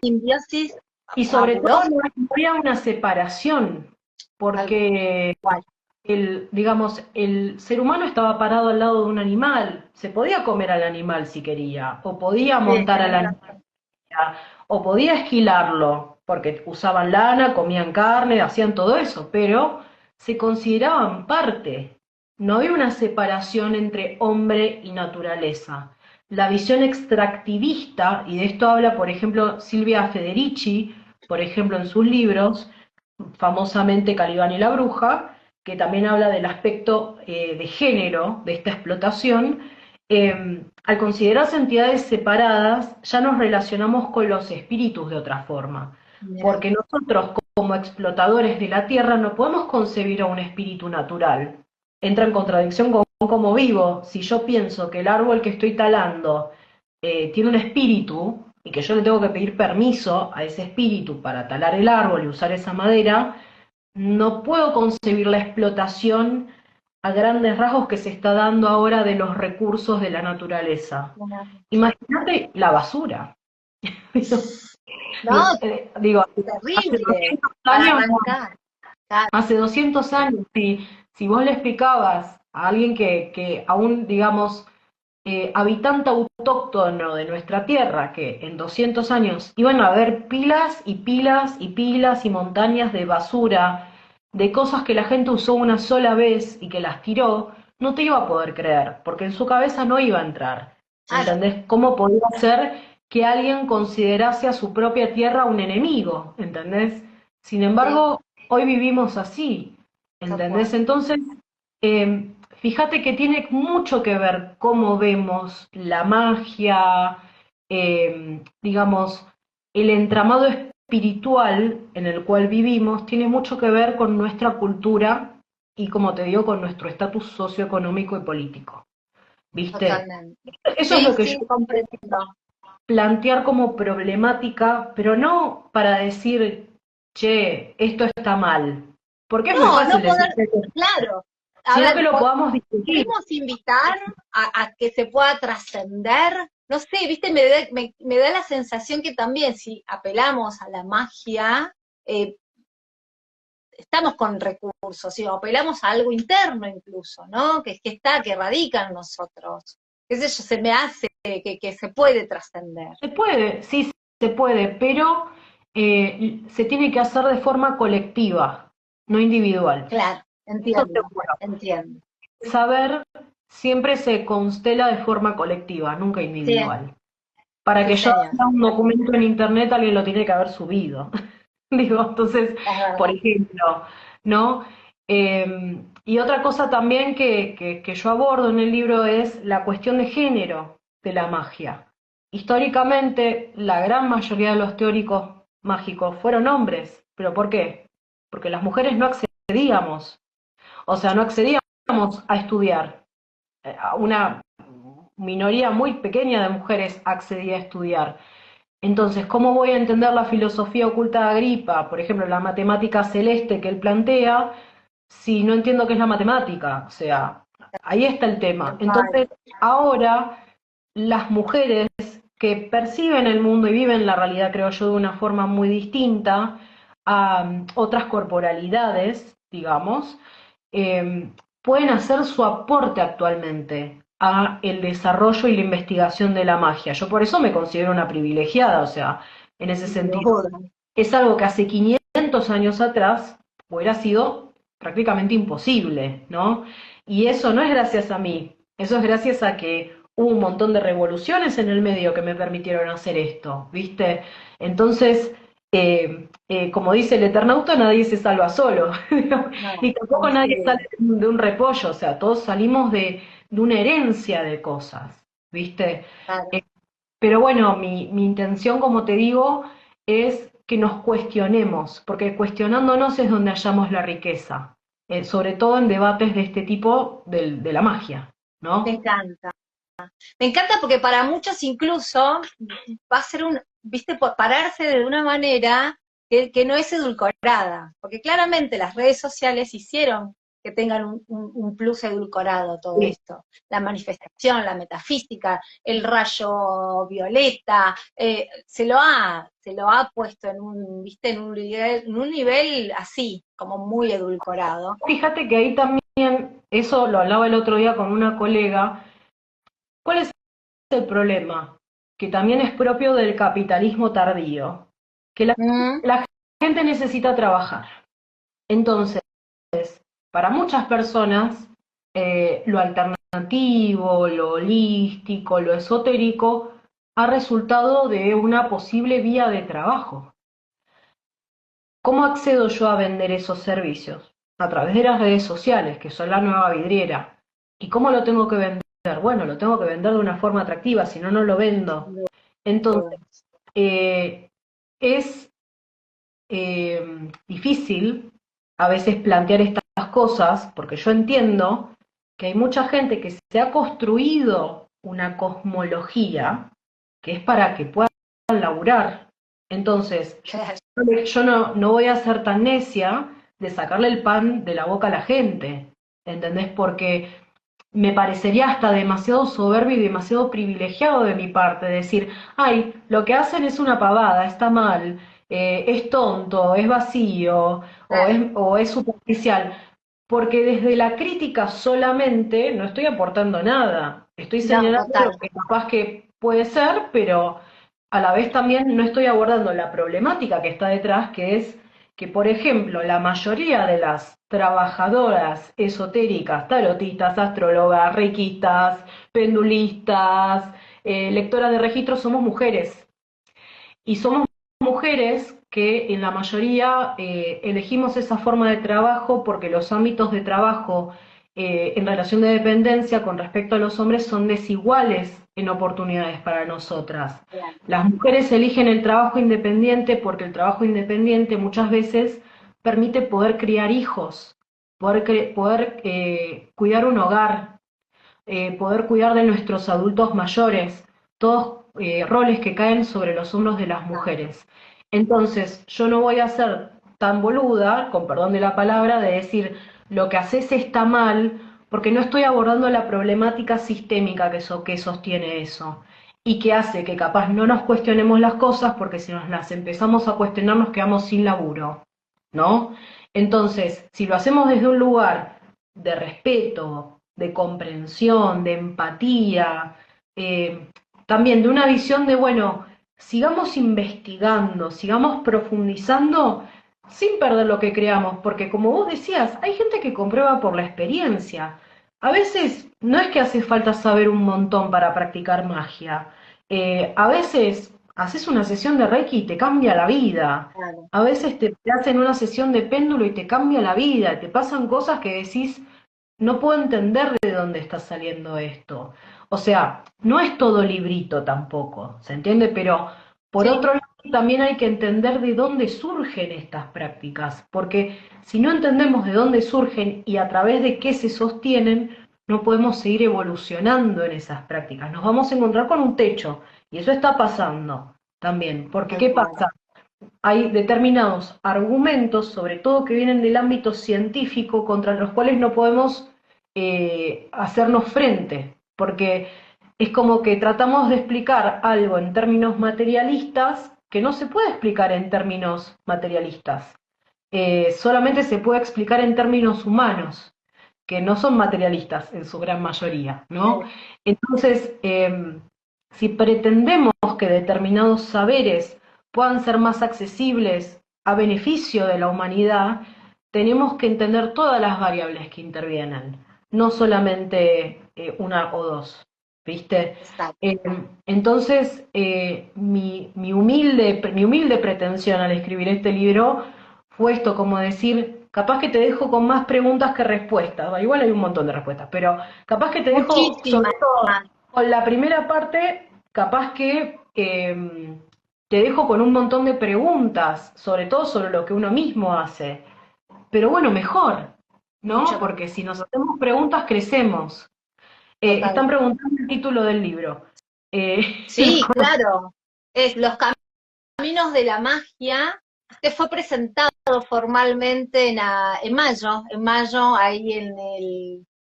simbiosis y sobre todo fabulosa. no había una separación, Tal porque cual. digamos, el ser humano estaba parado al lado de un animal, se podía comer al animal si quería, o podía Sí, montar al tenés animal, razón. o podía esquilarlo, porque usaban lana, comían carne, hacían todo eso, pero se consideraban parte. No había una separación entre hombre y naturaleza. La visión extractivista, y de esto habla, por ejemplo, Silvia Federici, por ejemplo, en sus libros, famosamente Calibán y la Bruja, que también habla del aspecto de género de esta explotación, al considerarse entidades separadas, ya nos relacionamos con los espíritus de otra forma, Mira. porque nosotros como explotadores de la tierra no podemos concebir a un espíritu natural. Entra en contradicción con cómo vivo. Si yo pienso que el árbol que estoy talando tiene un espíritu y que yo le tengo que pedir permiso a ese espíritu para talar el árbol y usar esa madera, no puedo concebir la explotación a grandes rasgos que se está dando ahora de los recursos de la naturaleza. Mira. Imagínate la basura. No, Digo, hace terrible. 200 Para años, arrancar. Claro. hace 200 años, si vos le explicabas a alguien que aún, digamos, habitante autóctono de nuestra tierra, que en 200 años iban a haber pilas y pilas y pilas y montañas de basura, de cosas que la gente usó una sola vez y que las tiró, no te iba a poder creer, porque en su cabeza no iba a entrar. Claro. ¿Entendés? ¿Cómo podía ser que alguien considerase a su propia tierra un enemigo? ¿Entendés? Sin Sí, embargo, hoy vivimos así. tal ¿Entendés? cual. Entonces, fíjate que tiene mucho que ver cómo vemos la magia, digamos, el entramado espiritual en el cual vivimos, tiene mucho que ver con nuestra cultura y, como te digo, con nuestro estatus socioeconómico y político. ¿Viste? Totalmente. Eso es Sí, lo que yo sí, comprendo. plantear como problemática, pero no para decir, che, esto está mal, porque es muy No, no fácil decir, poder, claro. A sino que ver, lo podamos discutir. podemos invitar a que se pueda trascender. No sé, viste, me da la sensación que también si apelamos a la magia, eh, estamos con recursos, si apelamos a algo interno incluso, ¿no? Que está, que radica en nosotros. Qué sé yo, se me hace que se puede trascender. Se puede, sí, se puede, pero se tiene que hacer de forma colectiva, no individual. Claro, Eso entiendo, seguro. entiendo. El saber siempre se constela de forma colectiva, nunca Sí, individual. Para sí, que yo señor. haga un documento en internet, alguien lo tiene que haber subido. Digo, entonces, Es por verdad. ejemplo, ¿no? Y otra cosa también que yo abordo en el libro es la cuestión de género de la magia. Históricamente, la gran mayoría de los teóricos mágicos fueron hombres. ¿Pero por qué? Porque las mujeres no accedíamos, o sea, no accedíamos a estudiar. A una minoría muy pequeña de mujeres accedía a estudiar. Entonces, ¿cómo voy a entender la filosofía oculta de Agripa, por ejemplo, la matemática celeste que él plantea, si no entiendo qué es la matemática? O sea, ahí está el tema. Tal cual. Entonces, ahora las mujeres que perciben el mundo y viven la realidad, creo yo, de una forma muy distinta a otras corporalidades, digamos, eh, pueden hacer su aporte actualmente a el desarrollo y la investigación de la magia. Yo por eso me considero una privilegiada, o sea, en ese Sin sentido. duda. Es algo que hace 500 años atrás hubiera sido prácticamente imposible, ¿no? Y eso no es gracias a mí, eso es gracias a que hubo un montón de revoluciones en el medio que me permitieron hacer esto, ¿viste? Entonces, como dice el Eternauta, nadie se salva solo. No, Y tampoco nadie coincido. sale de un repollo, o sea, todos salimos de una herencia de cosas, ¿viste? Claro. Eh, pero bueno, mi intención, como te digo, es que nos cuestionemos, porque cuestionándonos es donde hallamos la riqueza, sobre todo en debates de este tipo de la magia, Me ¿no? encanta. Me encanta porque para muchos incluso va a ser un, viste, pararse de una manera que no es edulcorada, porque claramente las redes sociales hicieron que tengan un plus edulcorado todo Sí. esto. La manifestación, la metafísica, el rayo violeta, se lo ha puesto en un, viste, en un nivel así, como muy edulcorado. Fíjate que ahí también, eso lo hablaba el otro día con una colega, ¿cuál es el problema? Que también es propio del capitalismo tardío, que Mm, la gente necesita trabajar. Entonces, para muchas personas, lo alternativo, lo holístico, lo esotérico, ha resultado de una posible vía de trabajo. ¿Cómo accedo yo a vender esos servicios? A través de las redes sociales, que son la nueva vidriera. ¿Y cómo lo tengo que vender? Bueno, lo tengo que vender de una forma atractiva, si no, no lo vendo. Entonces, eh, es difícil a veces plantear estas cosas, porque yo entiendo que hay mucha gente que se ha construido una cosmología que es para que puedan laburar. Entonces, claro. yo no voy a ser tan necia de sacarle el pan de la boca a la gente, ¿entendés? Porque me parecería hasta demasiado soberbio y demasiado privilegiado de mi parte decir, ay, lo que hacen es una pavada, está mal, es tonto, es vacío o es superficial, porque desde la crítica solamente no estoy aportando nada, estoy No, señalando lo total. que capaz que puede ser, pero a la vez también no estoy abordando la problemática que está detrás, que es que, por ejemplo, la mayoría de las trabajadoras esotéricas, tarotistas, astrólogas, reikistas, pendulistas, lectoras de registros, somos mujeres. Y somos mujeres que en la mayoría elegimos esa forma de trabajo porque los ámbitos de trabajo en relación de dependencia con respecto a los hombres son desiguales en oportunidades para nosotras. Claro. Las mujeres eligen el trabajo independiente porque el trabajo independiente muchas veces permite poder criar hijos, poder cuidar un hogar, poder cuidar de nuestros adultos mayores, todos roles que caen sobre los hombros de las mujeres. Entonces, yo no voy a ser tan boluda, con perdón de la palabra, de decir lo que haces está mal, porque no estoy abordando la problemática sistémica que sostiene eso y que hace que capaz no nos cuestionemos las cosas porque si nos las empezamos a cuestionar nos quedamos sin laburo, ¿no? Entonces, si lo hacemos desde un lugar de respeto, de comprensión, de empatía, eh, también de una visión de, bueno, sigamos investigando, sigamos profundizando, sin perder lo que creamos, porque como vos decías, hay gente que comprueba por la experiencia. A veces no es que hace falta saber un montón para practicar magia. A veces haces una sesión de Reiki y te cambia la vida. Claro. A veces te hacen una sesión de péndulo y te cambia la vida. Te pasan cosas que decís, no puedo entender de dónde está saliendo esto. O sea, no es todo librito tampoco, ¿se entiende? Pero por Sí, otro lado, también hay que entender de dónde surgen estas prácticas, porque si no entendemos de dónde surgen y a través de qué se sostienen, no podemos seguir evolucionando en esas prácticas. Nos vamos a encontrar con un techo, y eso está pasando también, porque tal ¿qué cual. pasa? Hay determinados argumentos, sobre todo que vienen del ámbito científico, contra los cuales no podemos hacernos frente, porque es como que tratamos de explicar algo en términos materialistas que no se puede explicar en términos materialistas. Solamente se puede explicar en términos humanos, que no son materialistas en su gran mayoría, ¿no? Sí, Entonces, si pretendemos que determinados saberes puedan ser más accesibles a beneficio de la humanidad, tenemos que entender todas las variables que intervienen, no solamente una o dos, ¿viste? exacto. Eh, entonces, mi humilde pretensión al escribir este libro fue esto, como decir, capaz que te dejo con más preguntas que respuestas, bah, igual hay un montón de respuestas, pero capaz que te dejo, sobre Muchísimas. todo con la primera parte, capaz que te dejo con un montón de preguntas, sobre todo sobre lo que uno mismo hace. Pero bueno, mejor, ¿no? Mucho más. Porque si nos hacemos preguntas, crecemos. Están Total. preguntando el título del libro. Sí, claro. Es Los Caminos de la Magia. Este fue presentado formalmente en mayo, ahí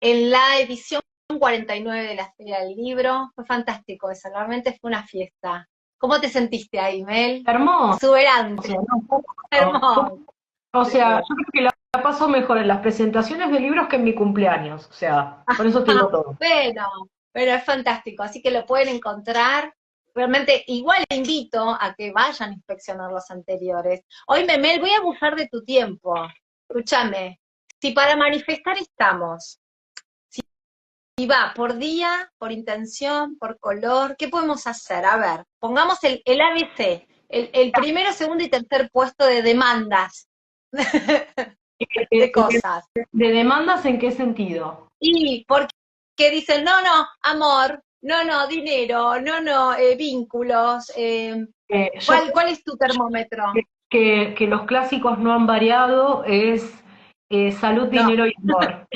en la edición 49 de la Feria del Libro. Fue fantástico eso, realmente fue una fiesta. ¿Cómo te sentiste ahí, Mel? Hermoso, Exuberante, ¿no? hermoso. O sea, Sí. yo creo que la paso mejor en las presentaciones de libros que en mi cumpleaños. O sea, con eso te digo todo. Bueno, es fantástico, así que lo pueden encontrar. Realmente, igual le invito a que vayan a inspeccionar los anteriores. Hoy, Memel, voy a abusar de tu tiempo. Escúchame, si para manifestar estamos, si va por día, por intención, por color, ¿qué podemos hacer? A ver, pongamos el ABC, el primero, segundo y tercer puesto de demandas de ¿De, cosas. de demandas en qué sentido? Y porque dicen, no, no, amor, no, no, dinero, no, no, vínculos. Yo ¿Cuál es tu termómetro? creo que los clásicos no han variado, es salud, No. dinero y amor.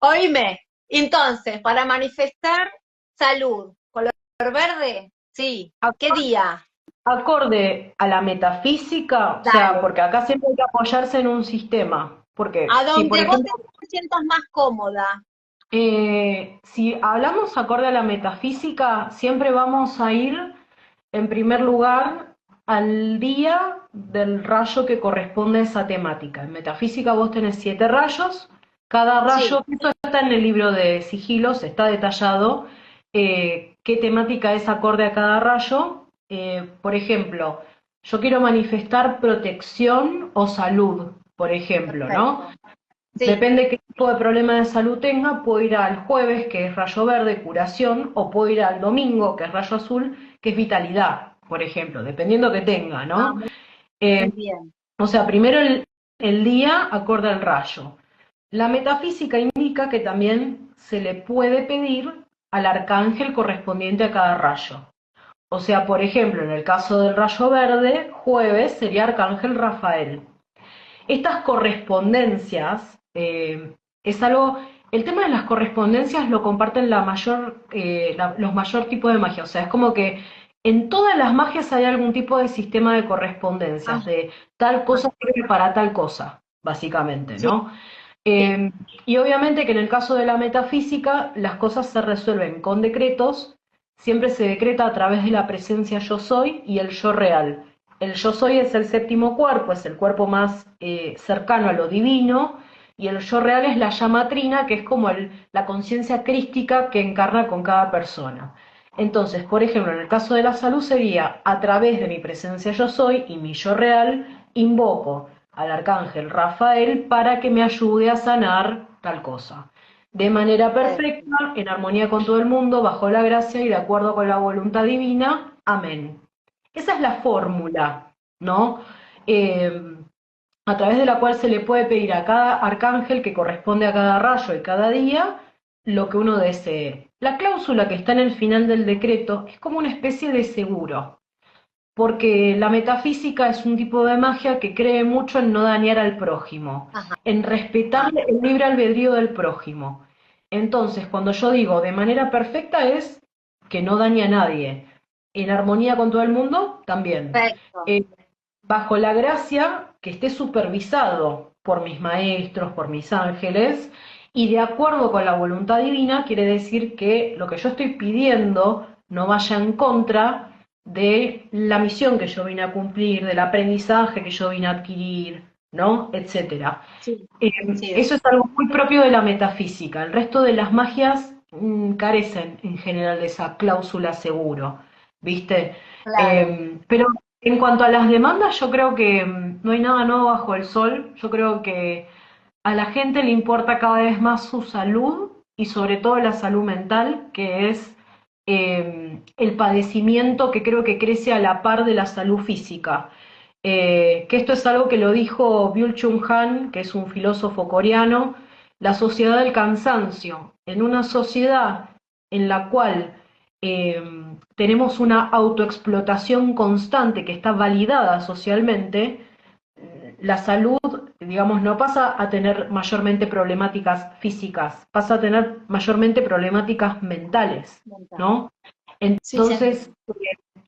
Oíme, entonces, para manifestar salud, color verde, sí. ¿Qué día? Acorde a la metafísica, o sea, Dale. porque acá siempre hay que apoyarse en un sistema, porque A si por donde vos ejemplo, te sientas más cómoda. si hablamos acorde a la metafísica, siempre vamos a ir en primer lugar al día del rayo que corresponde a esa temática. En metafísica vos tenés 7 rayos, cada rayo, Sí, esto está en el libro de sigilos, está detallado qué temática es acorde a cada rayo. Por ejemplo, yo quiero manifestar protección o salud, por ejemplo, ¿no? perfecto. Sí, Depende qué tipo de problema de salud tenga, puedo ir al jueves, que es rayo verde, curación, o puedo ir al domingo, que es rayo azul, que es vitalidad, por ejemplo, dependiendo que tenga, ah, ¿no? muy, Eh, muy bien. o sea, primero el día acorde al rayo. La metafísica indica que también se le puede pedir al arcángel correspondiente a cada rayo. O sea, por ejemplo, en el caso del rayo verde, jueves sería arcángel Rafael. Estas correspondencias es algo, el tema de las correspondencias lo comparten los mayor tipos de magia, o sea, es como que en todas las magias hay algún tipo de sistema de Ah, correspondencias, de tal cosa sirve para tal cosa, básicamente, sí, ¿no? Y obviamente que en el caso de la metafísica las cosas se resuelven con decretos, siempre se decreta a través de la presencia yo soy y el yo real. El yo soy es el séptimo cuerpo, es el cuerpo más cercano a lo divino, y el yo real es la llama trina, que es como la conciencia crística que encarna con cada persona. Entonces, por ejemplo, en el caso de la salud sería a través de mi presencia yo soy y mi yo real, invoco al arcángel Rafael para que me ayude a sanar tal cosa. De manera perfecto. perfecta, en armonía con todo el mundo, bajo la gracia y de acuerdo con la voluntad divina. Amén. Esa es la fórmula, ¿no? Eh, a través de la cual se le puede pedir a cada arcángel que corresponde a cada rayo y cada día lo que uno desee. La cláusula que está en el final del decreto es como una especie de seguro, porque la metafísica es un tipo de magia que cree mucho en no dañar al prójimo, Ajá. en respetar el libre albedrío del prójimo. Entonces, cuando yo digo de manera perfecta es que no dañe a nadie. En armonía con todo el mundo, también. Perfecto. Eh, bajo la gracia que esté supervisado por mis maestros, por mis ángeles, y de acuerdo con la voluntad divina, quiere decir que lo que yo estoy pidiendo no vaya en contra de la misión que yo vine a cumplir, del aprendizaje que yo vine a adquirir, ¿no? Etcétera. Sí, sí, Eso es algo muy propio de la metafísica. El resto de las magias carecen en general de esa cláusula seguro, ¿viste? claro. Pero en cuanto a las demandas, yo creo que no hay nada nuevo bajo el sol. Yo creo que a la gente le importa cada vez más su salud y sobre todo la salud mental, que es el padecimiento que creo que crece a la par de la salud física. Que esto es algo que lo dijo Byul-Chul Han, que es un filósofo coreano, la sociedad del cansancio. En una sociedad en la cual eh, tenemos una autoexplotación constante que está validada socialmente, la salud, digamos, no pasa a tener mayormente problemáticas físicas, pasa a tener mayormente problemáticas mentales, Mental. ¿no? Sí, sí, Entonces,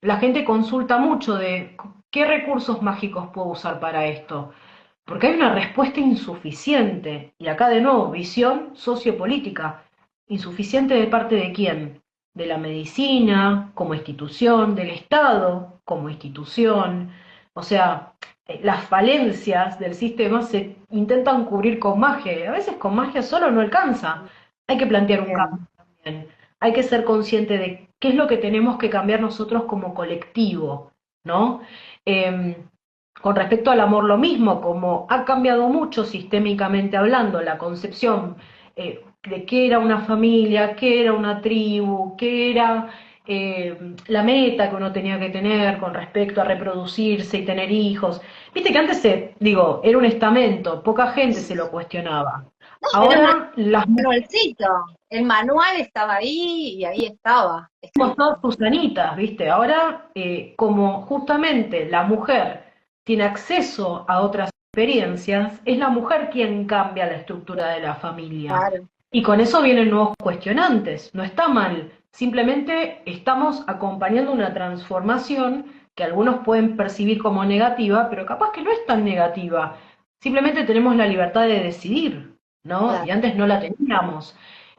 la gente consulta mucho de qué recursos mágicos puedo usar para esto, porque hay una respuesta insuficiente, y acá de nuevo, visión sociopolítica, insuficiente de parte de quién, de la medicina como institución, del Estado como institución, o sea, las falencias del sistema se intentan cubrir con magia, y a veces con magia solo no alcanza, hay que plantear un bien. cambio también, hay que ser consciente de qué es lo que tenemos que cambiar nosotros como colectivo, ¿no? Eh, con respecto al amor, lo mismo, como ha cambiado mucho sistémicamente hablando la concepción de qué era una familia, qué era una tribu, qué era la meta que uno tenía que tener con respecto a reproducirse y tener hijos. Viste que antes, digo, era un estamento, poca gente se lo cuestionaba. No, era un Ahora las manualcito. El manual estaba ahí y ahí estaba, somos escrito. todas Susanitas, ¿viste? Ahora, como justamente la mujer tiene acceso a otras experiencias, es la mujer quien cambia la estructura de la familia. Claro. Y con eso vienen nuevos cuestionantes. No está mal, simplemente estamos acompañando una transformación que algunos pueden percibir como negativa, pero capaz que no es tan negativa. Simplemente tenemos la libertad de decidir, ¿no? Y Claro. antes no la teníamos.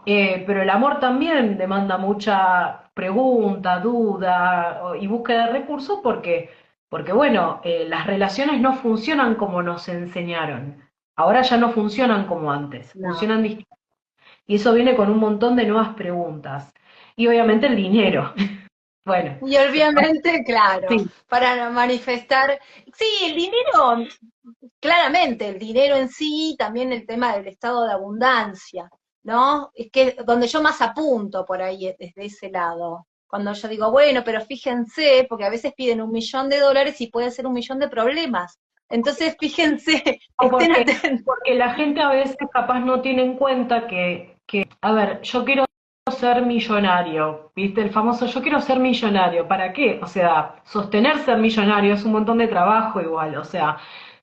Pero el amor también demanda mucha pregunta, duda y búsqueda de recursos porque bueno, las relaciones no funcionan como nos enseñaron. Ahora ya no funcionan como antes, No. funcionan distinto. Y eso viene con un montón de nuevas preguntas. Y obviamente el dinero. Bueno, Y obviamente, claro, sí, para manifestar, sí, el dinero, claramente, el dinero en sí, también el tema del estado de abundancia, ¿no? Es que donde yo más apunto por ahí es desde ese lado. Cuando yo digo, bueno, pero fíjense, porque a veces piden $1.000.000 y puede ser 1.000.000 de problemas. Entonces, fíjense, no, estén atentos. porque la gente a veces capaz no tiene en cuenta a ver, yo quiero ser millonario, ¿viste? El famoso yo quiero ser millonario, ¿para qué? O sea, sostener ser millonario es un montón de trabajo igual, o sea,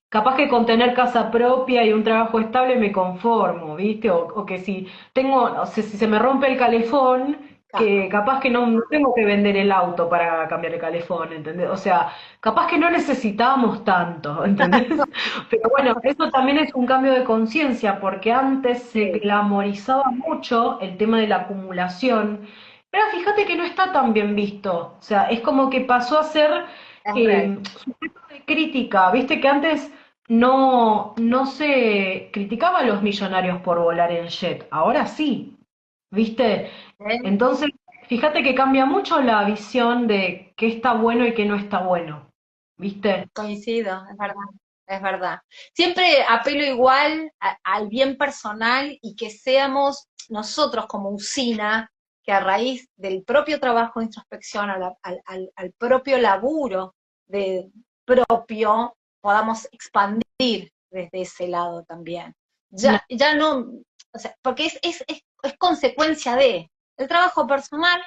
capaz que con tener casa propia y un trabajo estable me conformo, ¿viste? O que si tengo, o sea, si se me rompe el calefón, que capaz que no tengo que vender el auto para cambiar el calefón, ¿entendés? O sea, capaz que no necesitábamos tanto, ¿entendés? Pero bueno, eso también es un cambio de conciencia, porque antes se Sí, glamorizaba mucho el tema de la acumulación, pero fíjate que no está tan bien visto, o sea, es como que pasó a ser es real. sujeto de crítica, viste que antes no se criticaba a los millonarios por volar en jet, ahora sí, ¿viste? ¿Eh? Entonces, fíjate que cambia mucho la visión de qué está bueno y qué no está bueno, ¿viste? Coincido, es verdad. es verdad. Siempre apelo igual al bien personal y que seamos nosotros como usina, que a raíz del propio trabajo de introspección, al propio laburo de propio, podamos expandir desde ese lado también. Ya no, o sea, porque es consecuencia de el trabajo personal,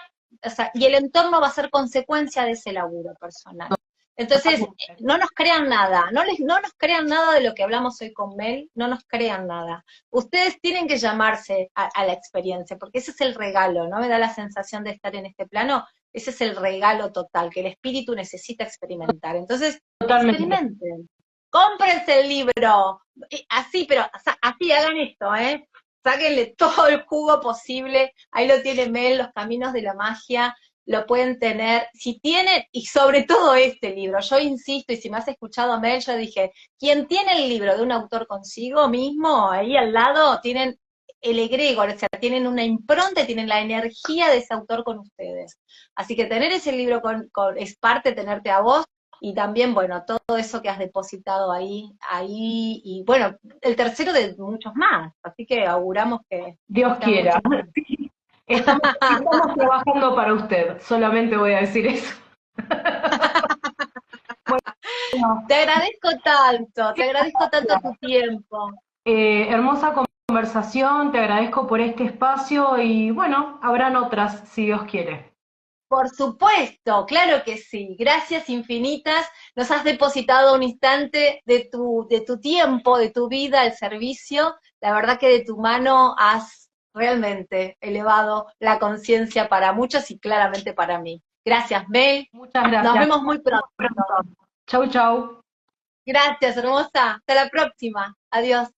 o sea, y el entorno va a ser consecuencia de ese laburo personal. Entonces, no nos crean nada, no nos crean nada de lo que hablamos hoy con Mel, no nos crean nada. Ustedes tienen que llamarse a la experiencia, porque ese es el regalo, ¿no? Me da la sensación de estar en este plano, ese es el regalo total, que el espíritu necesita experimentar. Entonces, Totalmente. experimenten, cómprense el libro, así, pero así hagan esto, ¿eh? Sáquenle todo el jugo posible, ahí lo tiene Mel, Los Caminos de la Magia, lo pueden tener, si tienen, y sobre todo este libro, yo insisto, y si me has escuchado, Mel, yo dije, quien tiene el libro de un autor consigo mismo, ahí al lado, tienen el egregor, o sea, tienen una impronta, tienen la energía de ese autor con ustedes. Así que tener ese libro es parte de tenerte a vos, y también, bueno, todo eso que has depositado y bueno, el tercero de muchos más, así que auguramos que Dios sean quiera. muchos más. Estamos trabajando para usted, solamente voy a decir eso. Bueno, Te agradezco tanto tu tiempo. hermosa conversación, te agradezco por este espacio y bueno, habrán otras si Dios quiere. Por supuesto, claro que sí. Gracias infinitas. Nos has depositado un instante de tu tiempo, de tu vida al servicio. La verdad que de tu mano has realmente elevado la conciencia para muchos y claramente para mí. Gracias, Mel. Muchas Nos gracias. vemos muy pronto. Chau, chau. Gracias, hermosa. Hasta la próxima. Adiós.